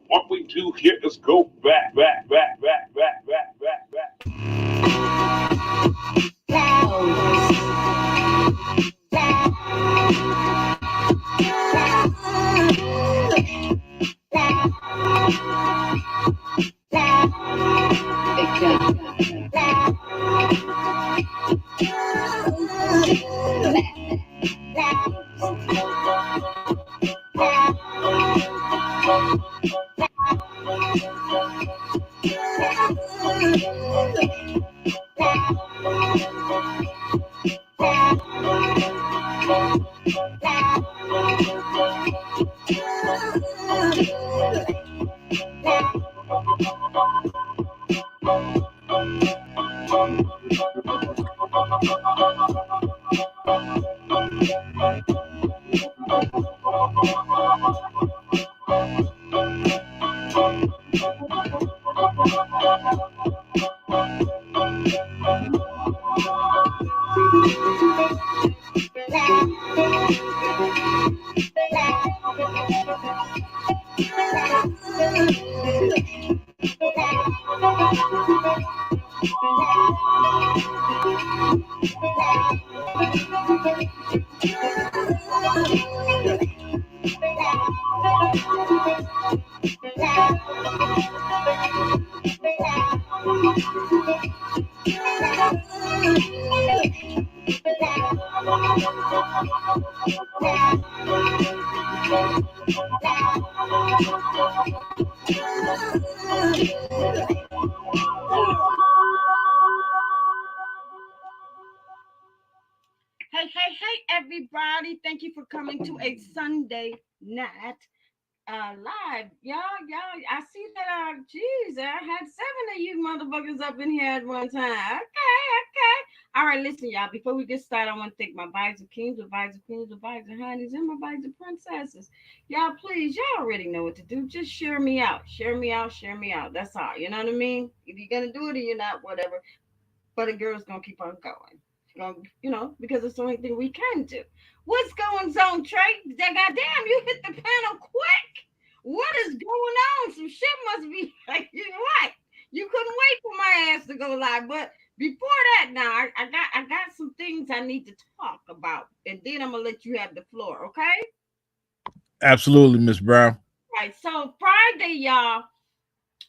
What we do here is go back, back, back, back, back, back, back, back. Hey, everybody. Thank you for coming to a Sunday night live. Y'all, I see that, geez, I had 7 of you motherfuckers up in here at one time. Okay. All right, listen, y'all, before we get started, I want to thank my visor kings, my visor queens, my visor honeys, and my visor princesses. Y'all, please, y'all already know what to do. Just share me out. Share me out. Share me out. That's all. You know what I mean? If you're going to do it or you're not, whatever. But a girl's gonna keep on going. She's gonna, because it's the only thing we can do. What's going on, Trey? Goddamn, you hit the panel quick. What is going on? Some shit must be like you right. You couldn't wait for my ass to go live. But before that, now I got some things I need to talk about, and then I'm gonna let you have the floor, okay? Absolutely, Miss Brown. Right. So Friday, y'all,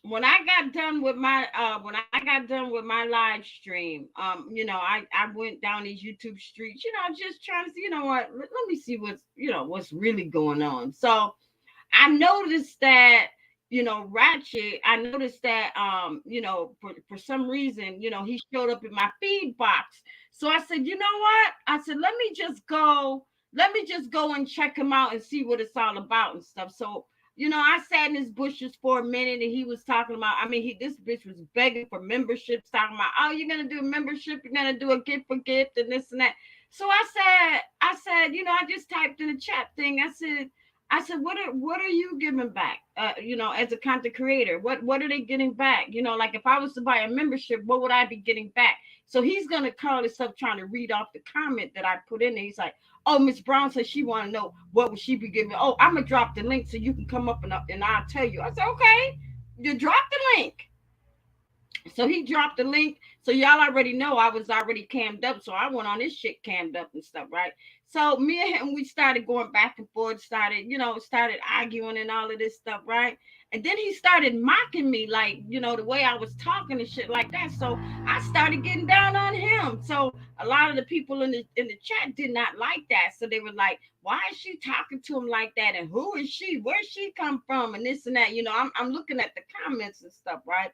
when I got done with my live stream, I went down these YouTube streets, just trying to see, let me see what's really going on. So I noticed that, Ratchet, I noticed that for some reason, he showed up in my feed box. So I said, you know what? I said, let me just go and check him out and see what it's all about and stuff. So You know, I sat in his bushes for a minute and he was talking about, I mean, this bitch was begging for memberships, talking about, oh, you're going to do a membership, you're going to do a gift for gift and this and that. So I said, you know, I just typed in the chat thing. I said, what are you giving back? You know, as a content creator, what are they getting back? You know, like if I was to buy a membership, what would I be getting back? So he's going to call this up trying to read off the comment that I put in there. He's like, oh, Miss Brown says she want to know what would she be giving. Oh, I'm gonna drop the link so you can come up and I'll tell you. I said, okay, you drop the link. So he dropped the link. So y'all already know I was already cammed up. So I went on this shit cammed up and stuff, right? So me and him, we started going back and forth, started arguing and all of this stuff, right? And then he started mocking me, like, you know, the way I was talking and shit like that. So I started getting down on him. So a lot of the people in the chat did not like that. So they were like, why is she talking to him like that? And who is she? Where's she come from? And this and that. You know, I'm looking at the comments and stuff, right?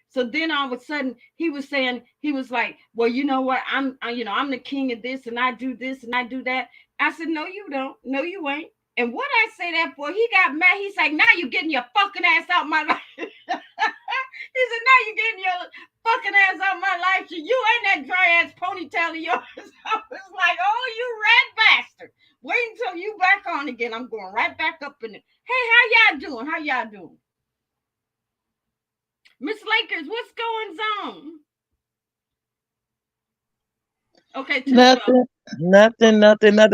So then all of a sudden he was saying, he was like, well, you know what? I'm the king of this and I do this and I do that. I said, no, you don't. No, you ain't. And what I say that for, he got mad. He's like, now you getting your fucking ass out my life. He said, now you getting your fucking ass out my life. You ain't that dry ass ponytail of yours. I was like, oh, you rat bastard. Wait until you back on again. I'm going right back up in it. Hey, how y'all doing? How y'all doing? Miss Lakers, what's going on? Okay, nothing.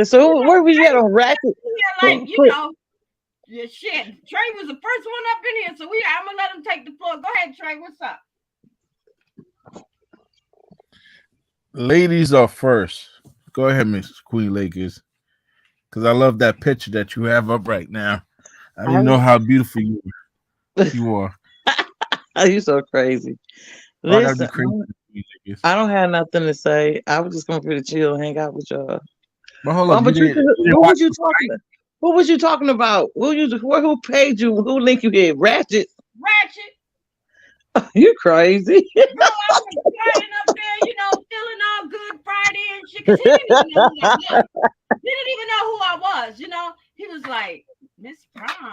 So where was you at on Racket? Yeah, like, you know, yeah, shit. Trey was the first one up in here, so I'm gonna let him take the floor. Go ahead, Trey. What's up? Ladies are first. Go ahead, Miss Queen Lakers, because I love that picture that you have up right now. I didn't know how beautiful you are. Oh, you so crazy. Listen, I don't have nothing to say. I was just going to chill and hang out with y'all. But hold up, what was you talking about? What was you talking about? Who paid you? Who linked you here? Ratchet. You crazy. Bro, I was flying up there, you know, feeling all good Friday and shit. Cause he didn't even know who I was. He didn't even know who I was, you know. He was like, Miss Brown,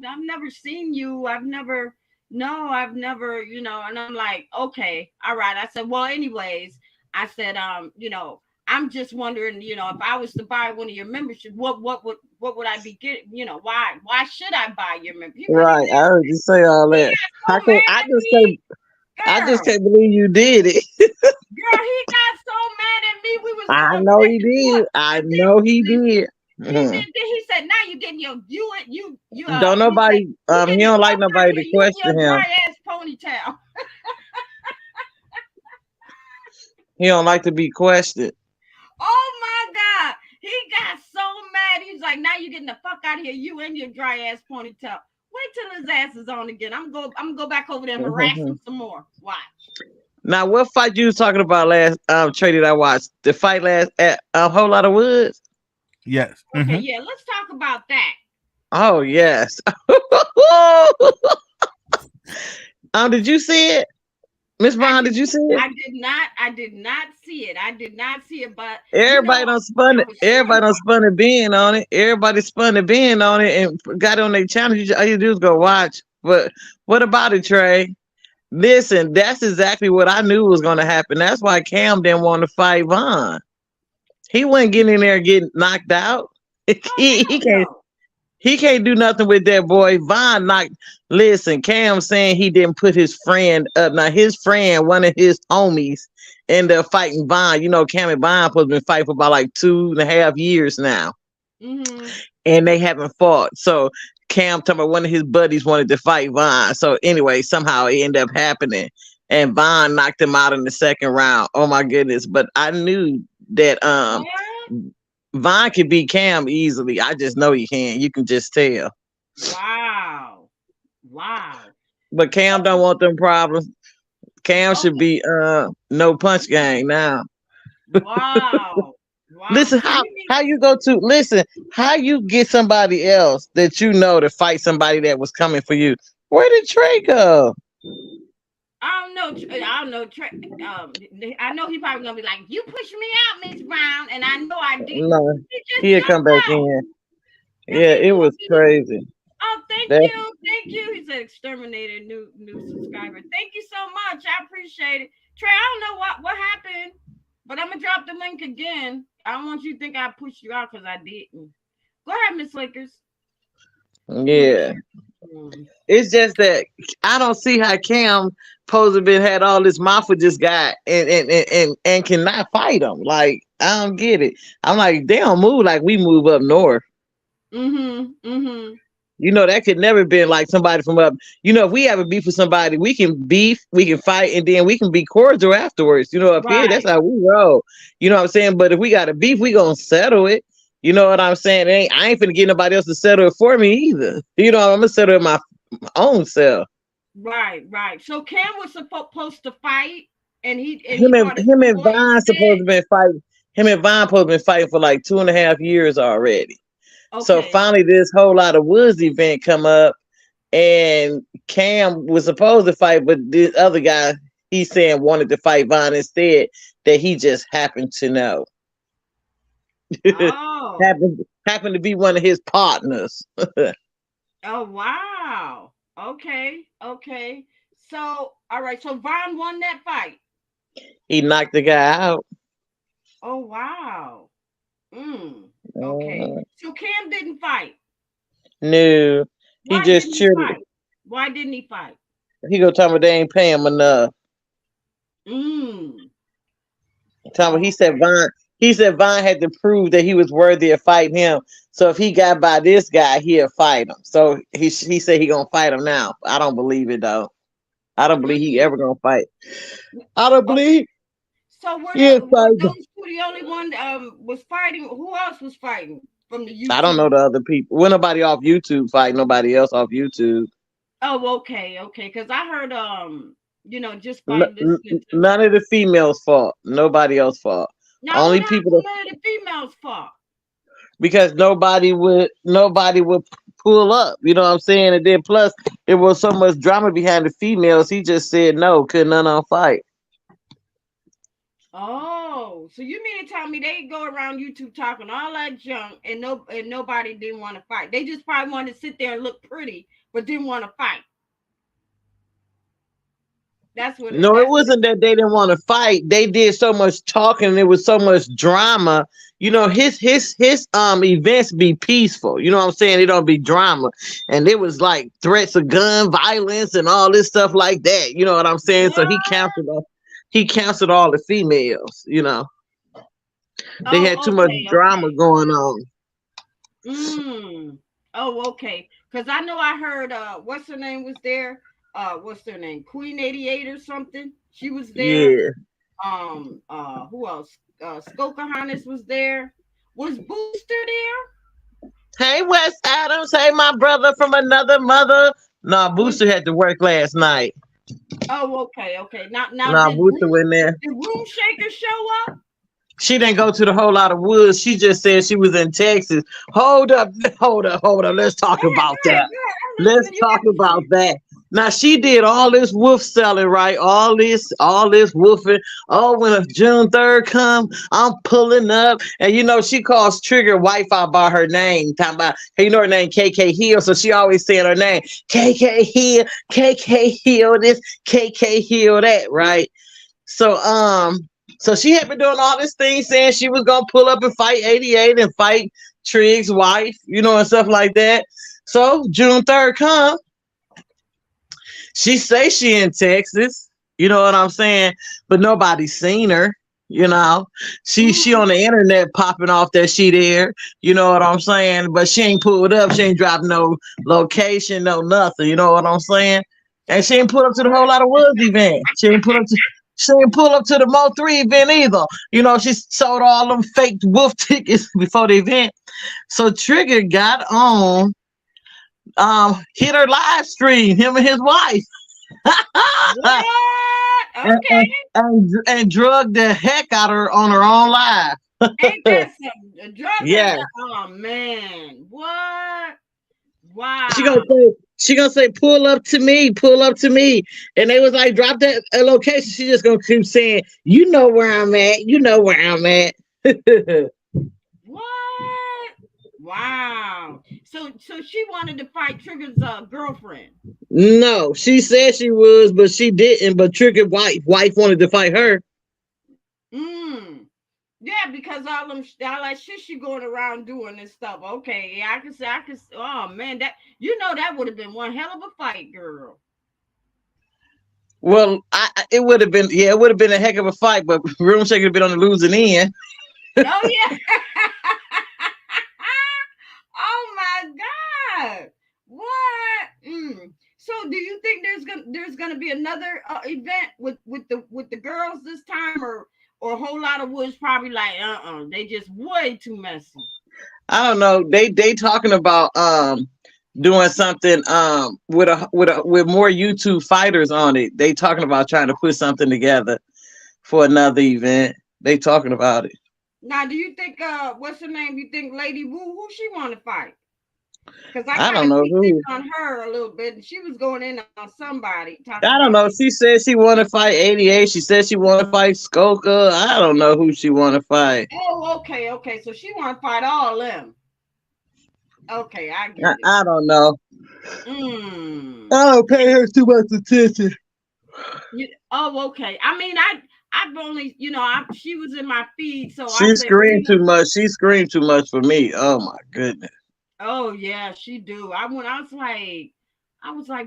I've never seen you. I've never, you know, and I'm like, okay, all right. I said, well, anyways, I said, you know, I'm just wondering, you know, if I was to buy one of your memberships, what would I be getting? You know, why should I buy your membership? Right, I heard you say all that. I just can't believe you did it. Girl, he got so mad at me. We was. I know he did. I know he did. He said, "Now you getting you." Don't nobody. He don't like nobody to question him. Dry ass ponytail. He don't like to be questioned. Oh my God, he got so mad. He's like, "Now you getting the fuck out of here, you and your dry ass ponytail." Wait till his ass is on again. I'm gonna go back over there and harass him some more. Watch. Now, what fight you was talking about last Trey that I watched? The fight last at a Whole Lot of Woods? Yes. Okay, yeah, let's talk about that. Oh, yes. Did you see it? Miss Brown, did you see it? I did not see it, but everybody done spun it. Everybody done spun a bean on it. Everybody spun a bean on it and got it on their channel. All you do is go watch. But what about it, Trey? Listen, that's exactly what I knew was going to happen. That's why Cam didn't want to fight Vaughn. He wasn't getting in there getting knocked out. He can't do nothing with that boy. Vaughn knocked. Listen, Cam saying he didn't put his friend up. Now his friend, one of his homies, ended up fighting Vaughn. You know, Cam and Vaughn have been fighting for about like 2.5 years now, and they haven't fought. So Cam talking about one of his buddies wanted to fight Vaughn. So anyway, somehow it ended up happening, and Vaughn knocked him out in the second round. Oh my goodness! But I knew that Vaughn can beat Cam easily. I just know he can. You can just tell. Wow. But Cam don't want them problems. Cam should be no punch gang now. Wow. Listen, how you go to listen, how you get somebody else that you know to fight somebody that was coming for you? Where did Trey go? I don't know. I know he probably gonna be like, "You pushed me out, Miss Brown," and I know I did. No, he'll come back in. Yeah, it was crazy. Oh, thank That you. Thank you. He's an exterminator, new subscriber. Thank you so much. I appreciate it. Trey, I don't know what happened, but I'm gonna drop the link again. I don't want you to think I pushed you out because I didn't. Go ahead, Miss Lakers. yeah. It's just that I don't see how Cam supposed to been had all this mouth with this guy and cannot fight him. Like, I don't get it. I'm like, they don't move like we move up north. You know, that could never been like somebody from up. You know, if we have a beef with somebody, we can beef, we can fight, and then we can be cordial afterwards. You know, up here, that's how we roll. You know what I'm saying? But if we got a beef, we gonna settle it. You know what I'm saying? I ain't finna get nobody else to settle it for me either. You know, I'm gonna settle it my own self. Right. So Cam was supposed to fight, and Him and Vine supposed to been fighting. Him and Vine supposed to been fighting for like 2.5 years already. Okay. So finally, this whole lot of Woods event come up, and Cam was supposed to fight, but this other guy, he's saying wanted to fight Vine instead. That he just happened to know. Oh. happened to be one of his partners. Oh wow. Okay. So all right. So Vine won that fight. He knocked the guy out. Oh wow. Okay. So Cam didn't fight. No. He just cheered. Why didn't he fight? He go tell me they ain't paying him enough. Tell me, he said Vine had to prove that he was worthy of fighting him. So if he got by this guy, he'll fight him. So he said he gonna fight him now. I don't believe it though. I don't believe he ever gonna fight. I don't believe. So were those two the only one was fighting? Who else was fighting from the YouTube? I don't know the other people. Well, nobody off YouTube fight nobody else off YouTube. Oh, okay. Because I heard you know, just by none of the females fought. Nobody else fought. Now, only people none of the females fought. Because nobody would pull up. You know what I'm saying? And then plus it was so much drama behind the females. He just said no, couldn't none of them fight. Oh, so you mean to tell me they go around YouTube talking all that junk and nobody didn't want to fight? They just probably wanted to sit there and look pretty, but didn't want to fight. That's what. No, it wasn't that they didn't want to fight. They did so much talking. There was so much drama. You know, his events be peaceful. You know what I'm saying? It don't be drama. And it was like threats of gun violence and all this stuff like that. You know what I'm saying? What? So he canceled all the females. You know, they had too much drama going on. Oh, okay. Because I know I heard what's her name was there. What's her name? Queen 88 or something. She was there. Yeah. Who else? Skokahannes was there. Was Booster there? Hey, Wes Adams. Hey, my brother from another mother. No, Booster had to work last night. Oh, okay. Now Booster went there. Did Room Shaker show up? She didn't go to the whole lot of woods. She just said she was in Texas. Hold up. Let's talk about that. Let's talk about that. Now she did all this wolf selling, right? All this wolfing. Oh, when June 3rd come, I'm pulling up. And you know, she calls Trigger wife out by her name. Talking about, hey, you know her name KK Hill. So she always saying her name. KK Hill, this, KK Hill, that, right? So she had been doing all this thing saying she was gonna pull up and fight 88 and fight Trig's wife, you know, and stuff like that. So June 3rd come. She say she in Texas, you know what I'm saying? But nobody's seen her, you know. She on the internet popping off that she there, you know what I'm saying? But she ain't pulled up, she ain't dropped no location, no nothing, you know what I'm saying? And she ain't pulled up to the whole lot of Woods event. She ain't pull up to the Mo 3 event either. You know, she sold all them fake wolf tickets before the event. So Trigger got on. Hit her live stream, him and his wife. Okay. and drugged the heck out of her on her own live. Ain't that some drug? Yeah. Oh man, what? Wow. She gonna say, pull up to me. And they was like, drop that location. She just gonna keep saying, you know where I'm at. What? Wow. So she wanted to fight Trigger's girlfriend. No, she said she was, but she didn't. But Trigger wife wanted to fight her. Yeah, because all that shit she going around doing this stuff. Okay, yeah, I can say. Oh man, that that would have been one hell of a fight, girl. Well, it would have been a heck of a fight, but Room Shaker would have been on the losing end. Oh yeah. Oh my God. What? So do you think there's gonna be another event with the girls this time, or a whole lot of woods probably like they just way too messy? I don't know. They talking about doing something with more YouTube fighters on it. They talking about trying to put something together for another event. They talking about it. Now, do you think what's her name? You think Lady Wu, who she want to fight? Because I don't know who on her a little bit, and she was going in on somebody. I don't know. She said she want to fight 88. She said she want to fight Skoka. I don't know who she want to fight. Oh, okay. So she want to fight all them. Okay, I get it. I don't know. I don't pay her too much attention. Okay. I mean, I've only, she was in my feed, so she screamed too much. She screamed too much for me. Oh my goodness. Oh yeah, she do. I was like,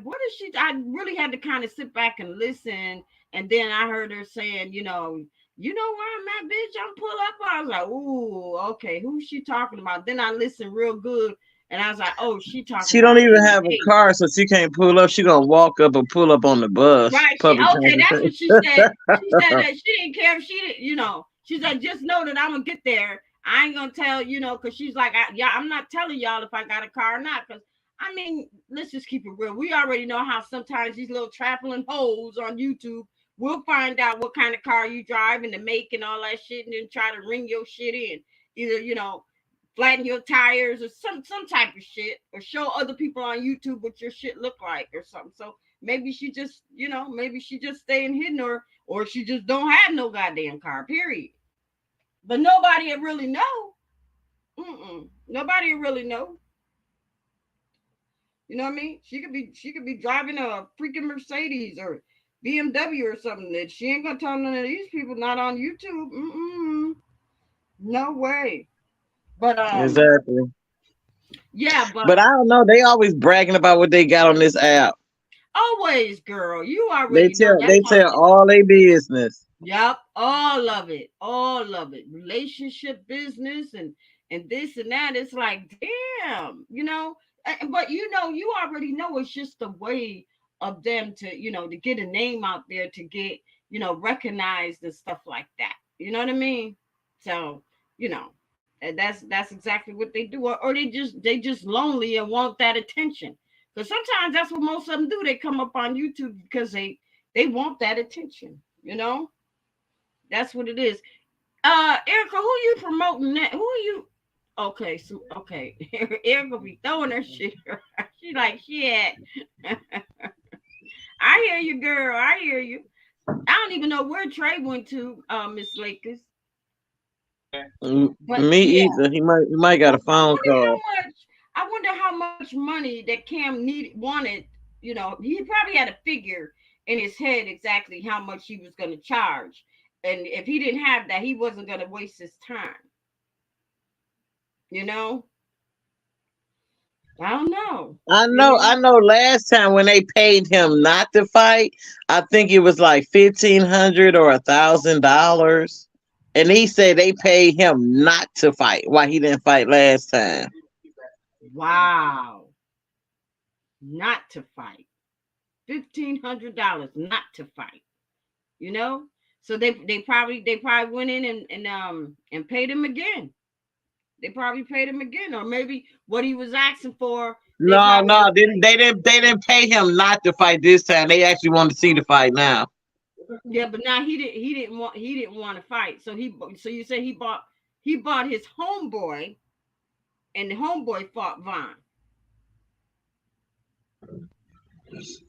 what is she? I really had to kind of sit back and listen, and then I heard her saying, where I'm at, bitch. I'm pull up. I was like, ooh, okay, who's she talking about? Then I listened real good, and I was like, oh, she talking. She don't even have a car, so she can't pull up. She gonna walk up and pull up on the bus. Right? Okay, that's what she said. She said that she didn't care if she didn't. She said just know that I'm gonna get there. I ain't gonna tell, because she's like, I'm not telling y'all if I got a car or not. Because I mean, let's just keep it real. We already know how sometimes these little traveling hoes on YouTube will find out what kind of car you drive and the make and all that shit, and then try to ring your shit in. Either flatten your tires or some type of shit, or show other people on YouTube what your shit look like or something. So maybe she just, staying hidden, or she just don't have no goddamn car. Period. But nobody really know. Nobody really know. You know what I mean? She could be driving a freaking Mercedes or BMW or something that she ain't gonna tell none of these people not on YouTube. No way. But exactly. Yeah, but I don't know. They always bragging about what they got on this app. Always, girl. You already they tell all their business. Yep, all of it, relationship business and this and that. It's like, damn, but you already know it's just a way of them to, to get a name out there, to get, recognized and stuff like that. You know what I mean? So, and that's exactly what they do, or they just lonely and want that attention. Because sometimes that's what most of them do. They come up on YouTube because they want that attention, That's what it is. Erica, who you promoting that? Who are you? Okay, so Erica be throwing her shit. She like, shit. I hear you, girl. I hear you. I don't even know where Trey went to, Miss Lakers. Me either. He might got a phone call. I wonder how much money that Cam wanted. He probably had a figure in his head exactly how much he was going to charge. And if he didn't have that, he wasn't going to waste his time. I don't know. I know. Last time when they paid him not to fight, I think it was like $1,500 or $1,000. And he said they paid him not to fight. Why he didn't fight last time. Wow. Not to fight. $1,500 not to fight. So they probably went in and paid him again. They probably paid him again, or maybe what he was asking for. No, they didn't pay him not to fight this time. They actually wanted to see the fight now. Yeah, but now he didn't want to fight. So you say he bought his homeboy, and the homeboy fought Vaughn.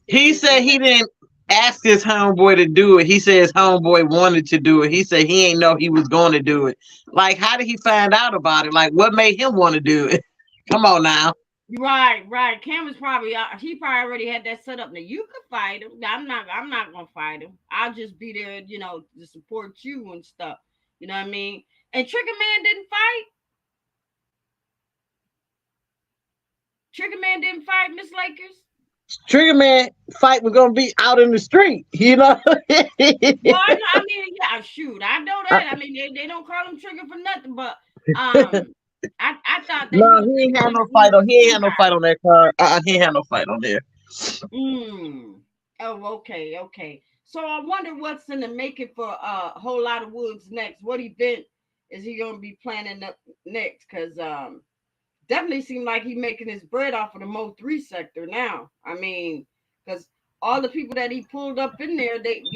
He said he didn't ask his homeboy to do it. He said his homeboy wanted to do it. He said he ain't know he was going to do it. Like, how did he find out about it? Like, what made him want to do it? Come on now. Right. Cam was probably he probably already had that set up. Now you could fight him. I'm not gonna fight him. I'll just be there, to support you and stuff. You know what I mean? And Trigger Man didn't fight. Trigger Man didn't fight Miss Lakers. Trigger Man fight was gonna be out in the street, you know. Well, I mean, yeah, shoot, I know that. I mean, they don't call him Trigger for nothing, but I thought that he No, was he ain't had no he fight on. was He ain't had no fight on that card. He ain't had no fight on there. Mm. Oh, okay. So I wonder what's in the making for a whole lot of Woods next. What event is he gonna be planning up next? Because definitely seemed like he making his bread off of the Mo 3 sector now. I mean, because all the people that he pulled up in there, they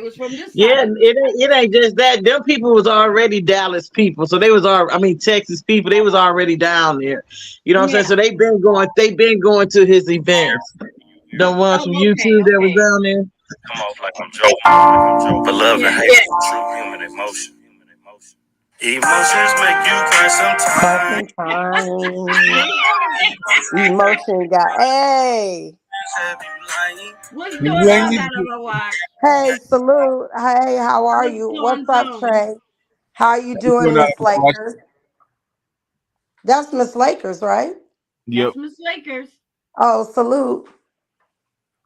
was from this Yeah, side. it ain't just that. Them people was already Dallas people, so they was all. I mean, Texas people. They was already down there. You know what I'm saying? Yeah. So they been going. They been going to his events. The ones from Oh, okay, YouTube that was okay. down there. Come off like I'm joking. But love and Yeah. hate is a true human emotion. Emotions make you cry Cracking sometimes. time. Emotion got. Hey. Have you lying? What's You going ain't on need out of to. my watch? Hey, salute. Hey, how are What's you? What's going up, on? Trey? How you You doing, going out Miss of my watch. Lakers? That's Miss Lakers, right? Yep. That's Miss Lakers. Oh, salute.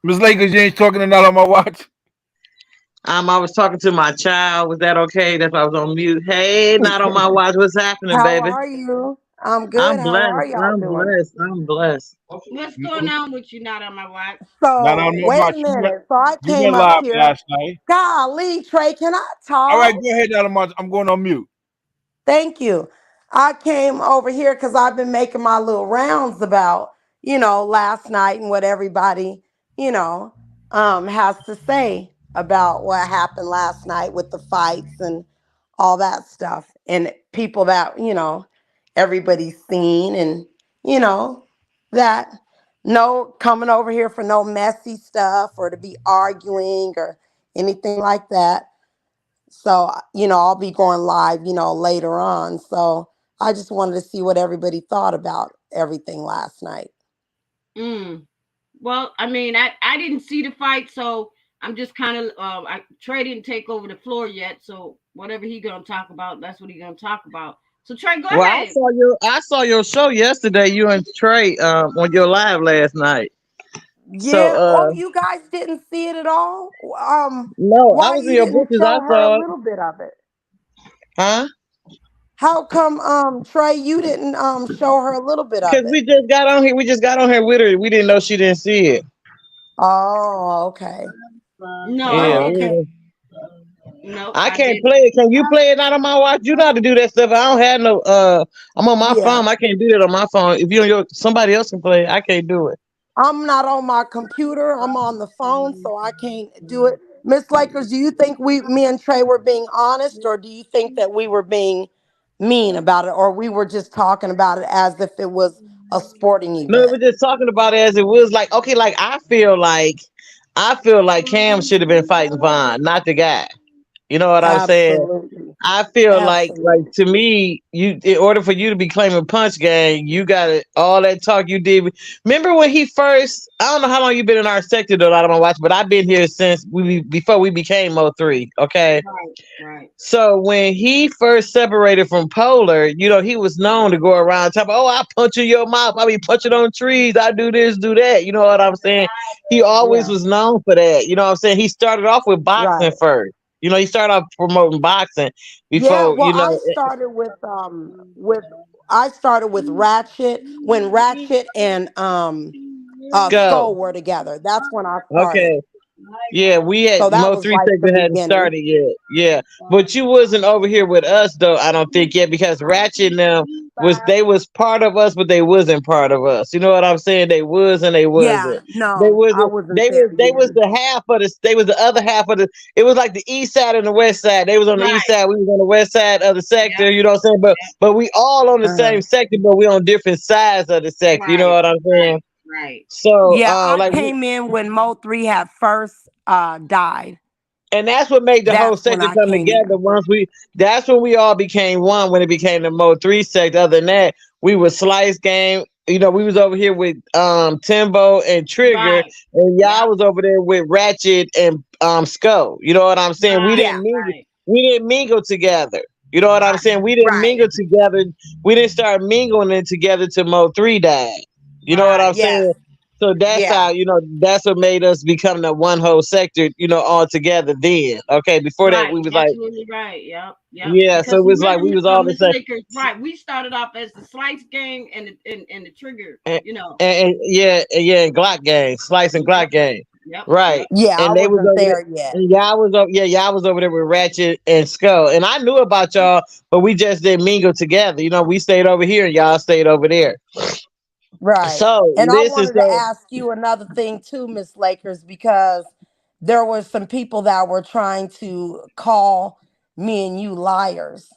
Miss Lakers, you ain't talking to not on my watch. I was talking to my child. Was that okay? That's why I was on mute. Hey, not on my watch. What's happening, How baby? are you? I'm good. I'm How blessed. are y'all I'm doing? blessed. I'm blessed. What's going on with you not on my watch? Not So, on my wait a watch. minute. So, I You came went up live here. last night. Golly, Trey, can I All right, talk? go ahead, not on my. I'm going on mute. Thank you. I came over here because I've been making my little rounds about, last night and what everybody, you know, has to say about what happened last night with the fights and all that stuff. And people that, everybody's seen and, you know, that no coming over here for no messy stuff or to be arguing or anything like that. So, I'll be going live, later on. So I just wanted to see what everybody thought about everything last night. Mm. Well, I mean, I didn't see the fight, so I'm just kind of Trey didn't take over the floor yet, so whatever he gonna talk about, that's what he gonna talk about. So Trey, go Well, ahead. I saw your show yesterday. You and Trey on your live last night. So Yeah. Oh, you guys didn't see it at all? no, I Why was in you your didn't bushes. I show her a saw it. little bit of it? Huh? How come, Trey, you didn't show her a little bit of Because it? we just got on here. We just got on here with her. We didn't know she didn't see it. Oh, okay. No, I Yeah, Oh, didn't. okay. Nope, I I can't didn't. play it. Can you play it out on my watch? You know how to do that stuff. I don't have no I'm on my Yeah. phone. I can't do that on my phone. If you on your somebody else can play it, I can't do it. I'm not on my computer. I'm on the phone, so I can't do it. Miss Lakers, do you think me and Trey were being honest, or do you think that we were being mean about it, or we were just talking about it as if it was a sporting No, event? we're just talking about it as it was like, okay, like I feel like Cam should have been fighting Vaughn, not the guy. You know what I'm saying? Absolutely. I feel like Absolutely. to me, you in order for you to be claiming punch gang, you got it. All that talk you did. Remember when he first? I don't know how long you been in our sector though. I don't watch, but I've been here since before we became Mo3. Okay, Right. so when he first separated from Polar, he was known to go around talking, oh, I punch in your mouth. I be punching on trees. I do this, do that. You know what I'm saying? He always Yeah. was known for that. You know what I'm saying? He started off with boxing Right. first. He started off promoting boxing Yeah. before, Well, I started with Ratchet when Ratchet and go. Skull were together. That's when I started. Okay. Yeah, we So had that Mo was three like the sector hadn't beginning. started yet. Yeah, but you wasn't over here with us though. I don't think yet because Ratchet and them was part of us, but they wasn't part of us. You know what I'm saying? They was and they Yeah, wasn't. They no, I wasn't. wasn't there They was then. the half of the. They was the other half of the. It was like the east side and the west side. They was on the east Right. side. We was on the west side of the Yep. sector. You know what I'm saying? But we all on the Uh, same sector, but we on different sides of the sector. You know Right. what I'm saying? Right. So, yeah, I like. came in when Mo3 had first died. And that's what made the whole That's when sector I come came together. in. That's when we all became one. When it became the Mo 3 sector. Other than that, we were Slice Game. we was over here with Timbo and Trigger, Right. and Yep. y'all was over there with Ratchet and Skull. You know what I'm saying? We Right. Yeah, didn't mingle. Right. We didn't mingle together. You know what I'm Right. saying? We didn't right. mingle together. We didn't start mingling it together till Mo3 died. You know what I'm Right. Yes. saying? So that's Yeah. how, that's what made us become the one whole sector, all together then. Okay. Before that, Right. we was like, Absolutely right. Yep. Yep. yeah, so Because it was like remember, we was all the Miss same. Lakers, right? We started off as the Slice Gang and the Trigger. And, You know. yeah, and Glock gang, Slice and Yep. Glock gang. Yep. Right. Yep. Yeah, I And they was wasn't over there. there yet. And y'all was over there with Ratchet and Skull. And I knew about y'all, but we just didn't mingle together. We stayed over here and y'all stayed over there. Right. So And I listen, wanted to so ask you another thing too, Miss Lakers, because there were some people that were trying to call me and you liars.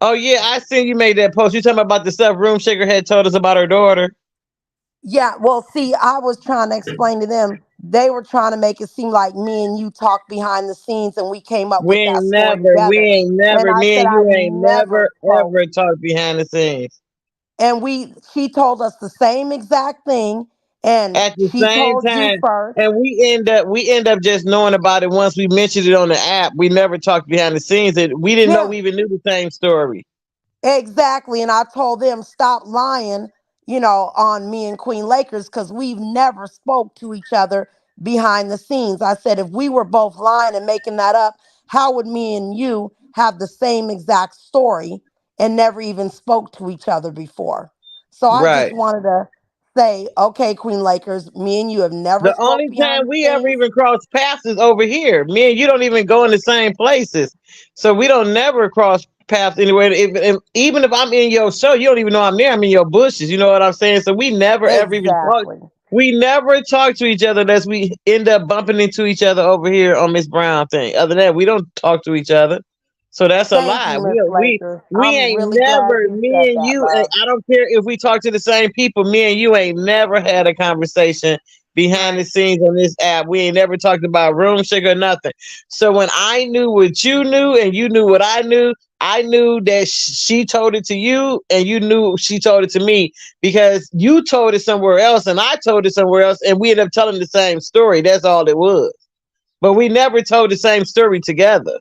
oh yeah, I seen you made that post. You talking about the stuff Room Shaker had told us about her daughter. Yeah, well, see, I was trying to explain to them. They were trying to make it seem like me and you talked behind the scenes and we came up with that story together. And I Me said, and I you ain't never never spoke. ever talked behind the scenes. And she told us the same exact thing. And At the she same told you time, first. and we end up just knowing about it once we mentioned it on the app. We never talked behind the scenes, and we didn't know Yeah. we even knew the same story. Exactly. And I told them stop lying, on me and Queen Lakers because we've never spoke to each other behind the scenes. I said if we were both lying and making that up, how would me and you have the same exact story and never even spoke to each other before? So I just Right. wanted to say, okay, Queen Lakers, me and you have never The spoke only time behind the we ever scenes. even cross paths is over here. Me and you don't even go in the same places, so we don't never cross paths anywhere. Even if I'm in your show, you don't even know I'm there. I'm in your bushes. You know what I'm saying? So we never ever even talk. Exactly. We never talk to each other unless we end up bumping into each other over here on Miss Brown thing. Other than that, we don't talk to each other. So that's a Thank lie. you, We Miss we Lakers. we I'm ain't really glad never you said me and that, you. love. I don't care if we talk to the same people. Me and you ain't never had a conversation behind the Right. scenes on this app. We ain't never talked about room sugar or nothing. So when I knew what you knew and you knew what I knew that she told it to you and you knew she told it to me because you told it somewhere else and I told it somewhere else and we ended up telling the same story. That's all it was. But we never told the same story together.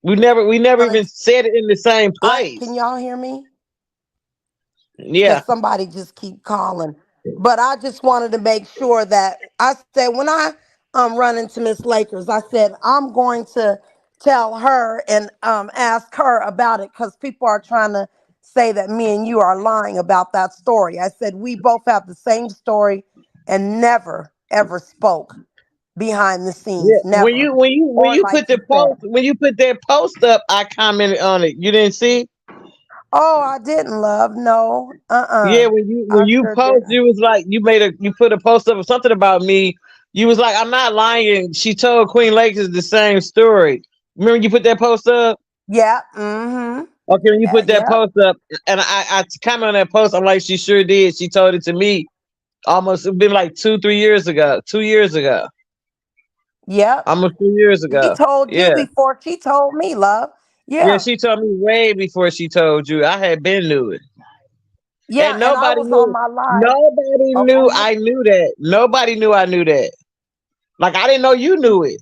We never even said it in the same Can place. y'all hear me? Yeah. Because somebody just keep calling. But I just wanted to make sure that I said when I run into Miss Lakers, I said I'm going to tell her and ask her about it because people are trying to say that me and you are lying about that story. I said we both have the same story and never ever spoke behind the Yeah. scenes, When never. you when you when Or you like put the you said. post when you put that post up, I commented on it. You didn't see? Oh, I didn't, love. No. Yeah, when I you sure post, didn't. you was like you put a post up of something about me. You was like, I'm not lying. She told Queen Lakers the same story. Remember when you put that post up? Yeah. Mm-hmm. Okay, when you Yeah. put that Yep. post up, and I comment on that post, I'm like, she sure did. She told it to me almost it's been like 2-3 years ago. 2 years ago. Yep. Almost 2 years She ago. told you Yeah. before she told me, love. Yeah, Yeah. she told me way before she told you. I had been knew it. Yeah. And And I nobody was on knew. my live. Nobody Oh, knew go ahead. I knew that. Nobody knew I knew that. Like I didn't know you knew it.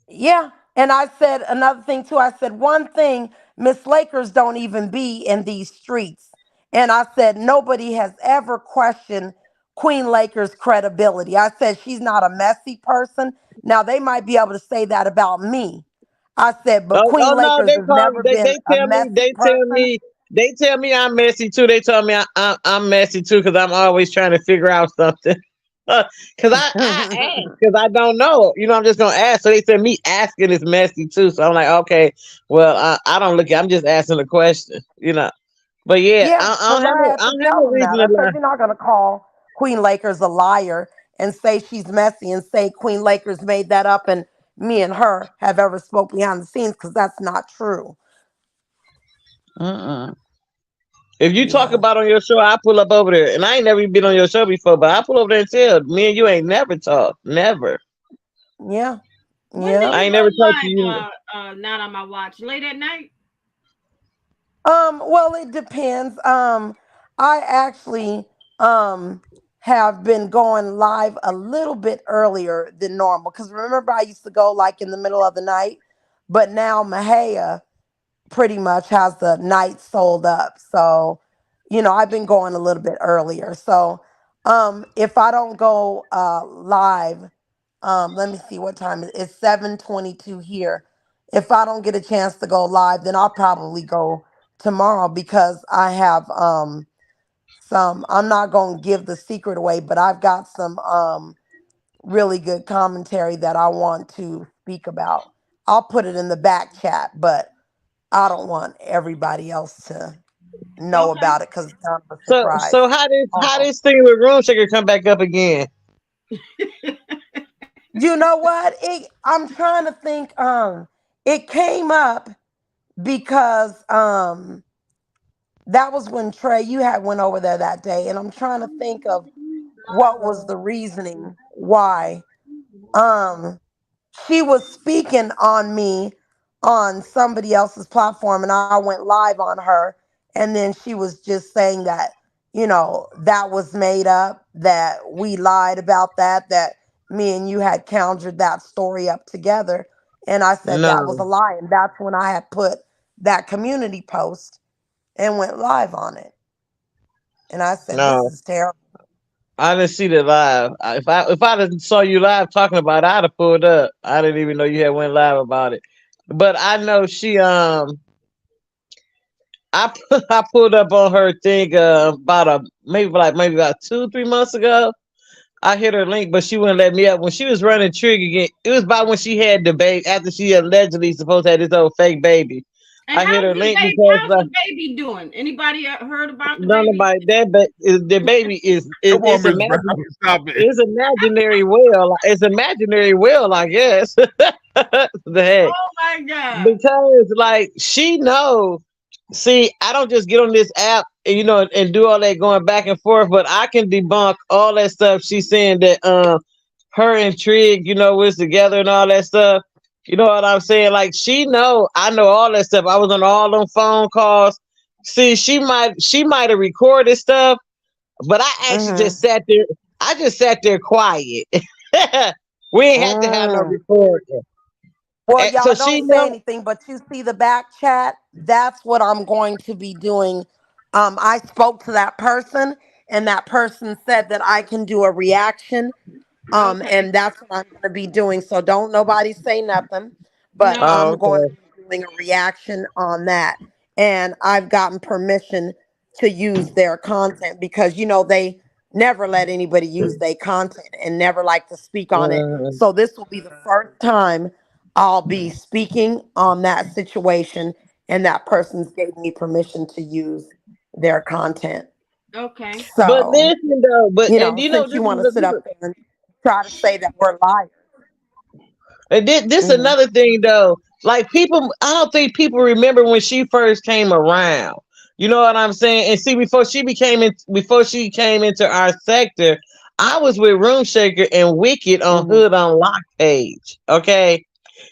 Yeah. And I said another thing too. I said one thing, Miss Lakers don't even be in these streets. And I said nobody has ever questioned Queen Lakers' credibility. I said she's not a messy person. Now they might be able to say that about me. I said, but Oh Queen no, Lakers has never been they a tell me messy person. they tell me I'm messy too. They tell me I'm messy too because I'm always trying to figure out something. Because I ask because I don't know. I'm just gonna ask. So they said me asking is messy too. So I'm like, okay, well I don't look. I'm just asking a question. But yeah, Yeah, I so don't have I no had I to don't have tell no them reason that. to I said, lie. you're not going to call Queen Lakers a liar and say she's messy and say Queen Lakers made that up and me and her have ever spoke behind the scenes because that's not true. Uh-uh. If you talk Yeah, about on your show, I pull up over there, and I ain't never even been on your show before, but I pull over there and tell me and you ain't never talked, never. yeah, When do yeah. I you ain't go never talked to live? you. Not on my watch. Late at night. Well, it depends. I actually um have been going live a little bit earlier than normal because remember I used to go like in the middle of the night, but now Mahaya pretty much has the night sold up. So, I've been going a little bit earlier. So, if I don't go live, let me see what time it's 7:22 here. If I don't get a chance to go live, then I'll probably go tomorrow because I have some I'm not going to give the secret away, but I've got some really good commentary that I want to speak about. I'll put it in the back chat, but I don't want everybody else to know Okay. about it because it's kind of a So surprise. how Um, this thing with Room Shaker come back up again? you know what? I'm trying to think. It came up because that was when Trey you had went over there that day, and I'm trying to think of what was the reasoning why. Um, she was speaking on me on somebody else's platform and I went live on her and then she was just saying that that was made up, that we lied about that me and you had conjured that story up together, and I said that was No, a lie, and that's when I had put that community post and went live on it, and I said this no. is terrible. I didn't see the live. If I didn't saw you live talking about it, I'd have pulled up. I didn't even know you had went live about it. But I know she I pulled up on her thing about a maybe about 2 3 months ago. I hit her link, but she wouldn't let me up. When she was running Trigger again, it was about when she had the baby after she allegedly supposed to have this old fake baby. And I hit how's her the link baby? because How's the baby doing? Anybody heard about the none of baby? my the baby is Come on, it's Miss Brown. imagine Stop it. it's imaginary well. It's imaginary well, I guess. The heck. Oh my God. Because like she knows. See, I don't just get on this app and and do all that going back and forth, but I can debunk all that stuff she's saying that her and Trig, was together and all that stuff. You know what I'm saying? Like she know I know all that stuff. I was on all them phone calls. See, she might have recorded stuff, but I actually Mm-hmm. just sat there. I just sat there quiet. We ain't had to have no Mm. recording. Well, So y'all she don't say know. anything, but you see the back chat. That's what I'm going to be doing. I spoke to that person, and that person said that I can do a reaction. Okay. And that's what I'm going to be doing. So don't nobody say nothing, but No. Oh, I'm going to okay. be doing a reaction on that. And I've gotten permission to use their content because they never let anybody use their content and never like to speak on it. Mhm. So this will be the first time I'll be speaking on that situation, and that person's gave me permission to use their content. Okay. But So, listen though, since you want to sit up there and try to say that we're liars. this Hmm. another thing though. Like people, I don't think people remember when she first came around. You know what I'm saying? And see, before she came into our sector, I was with Room Shaker and Wicked on Hmm. Hood Unlock page. Okay,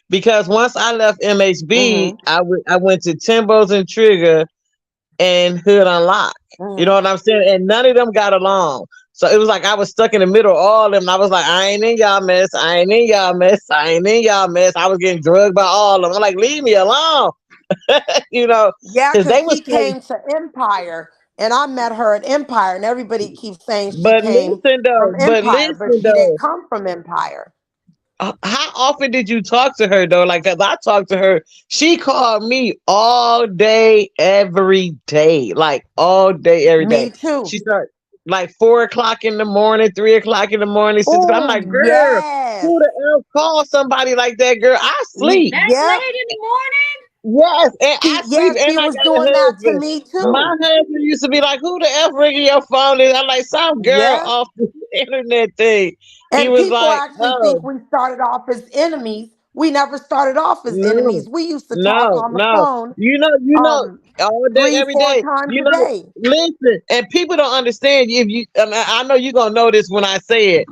because once I left MHB, Hmm. I went to Timbo's and Trigger and Hood Unlock. You know Hmm. what I'm saying? And none of them got along. So it was like I was stuck in the middle of all of them. And I was like, I ain't in y'all mess. I ain't in y'all mess. I ain't in y'all mess. I was getting drugged by all of them. I'm like, leave me alone. you know, Yeah, because because they was she telling. came to Empire, and I met her at Empire, and everybody keeps saying she But came listen from though. But Empire, but listen she didn't though. come from Empire. How often did you talk to her though? Like, 'cause I talked to her. She called me all day, every day, like all day, every day. Me too. She started like 4 o'clock in the morning, 3 o'clock in the morning, 6 o'clock. I'm Oh, like, girl, yes. who the hell call somebody like that, girl? I sleep. That Yep. late in the morning? Yes, and I Yeah, sleep, and she I was got a doing that to husband. me My too. husband used to be like, "Who the f ringing your phone?" And I'm like, "Some girl Yeah. off the internet thing." He And was people like, actually think "Oh." we started off as enemies. We never started off as No, enemies. We used to talk no, on the no. phone You know, all day, three, every four day. times You a know, day. listen, and people don't understand. If you, and I know you're gonna know this when I say it.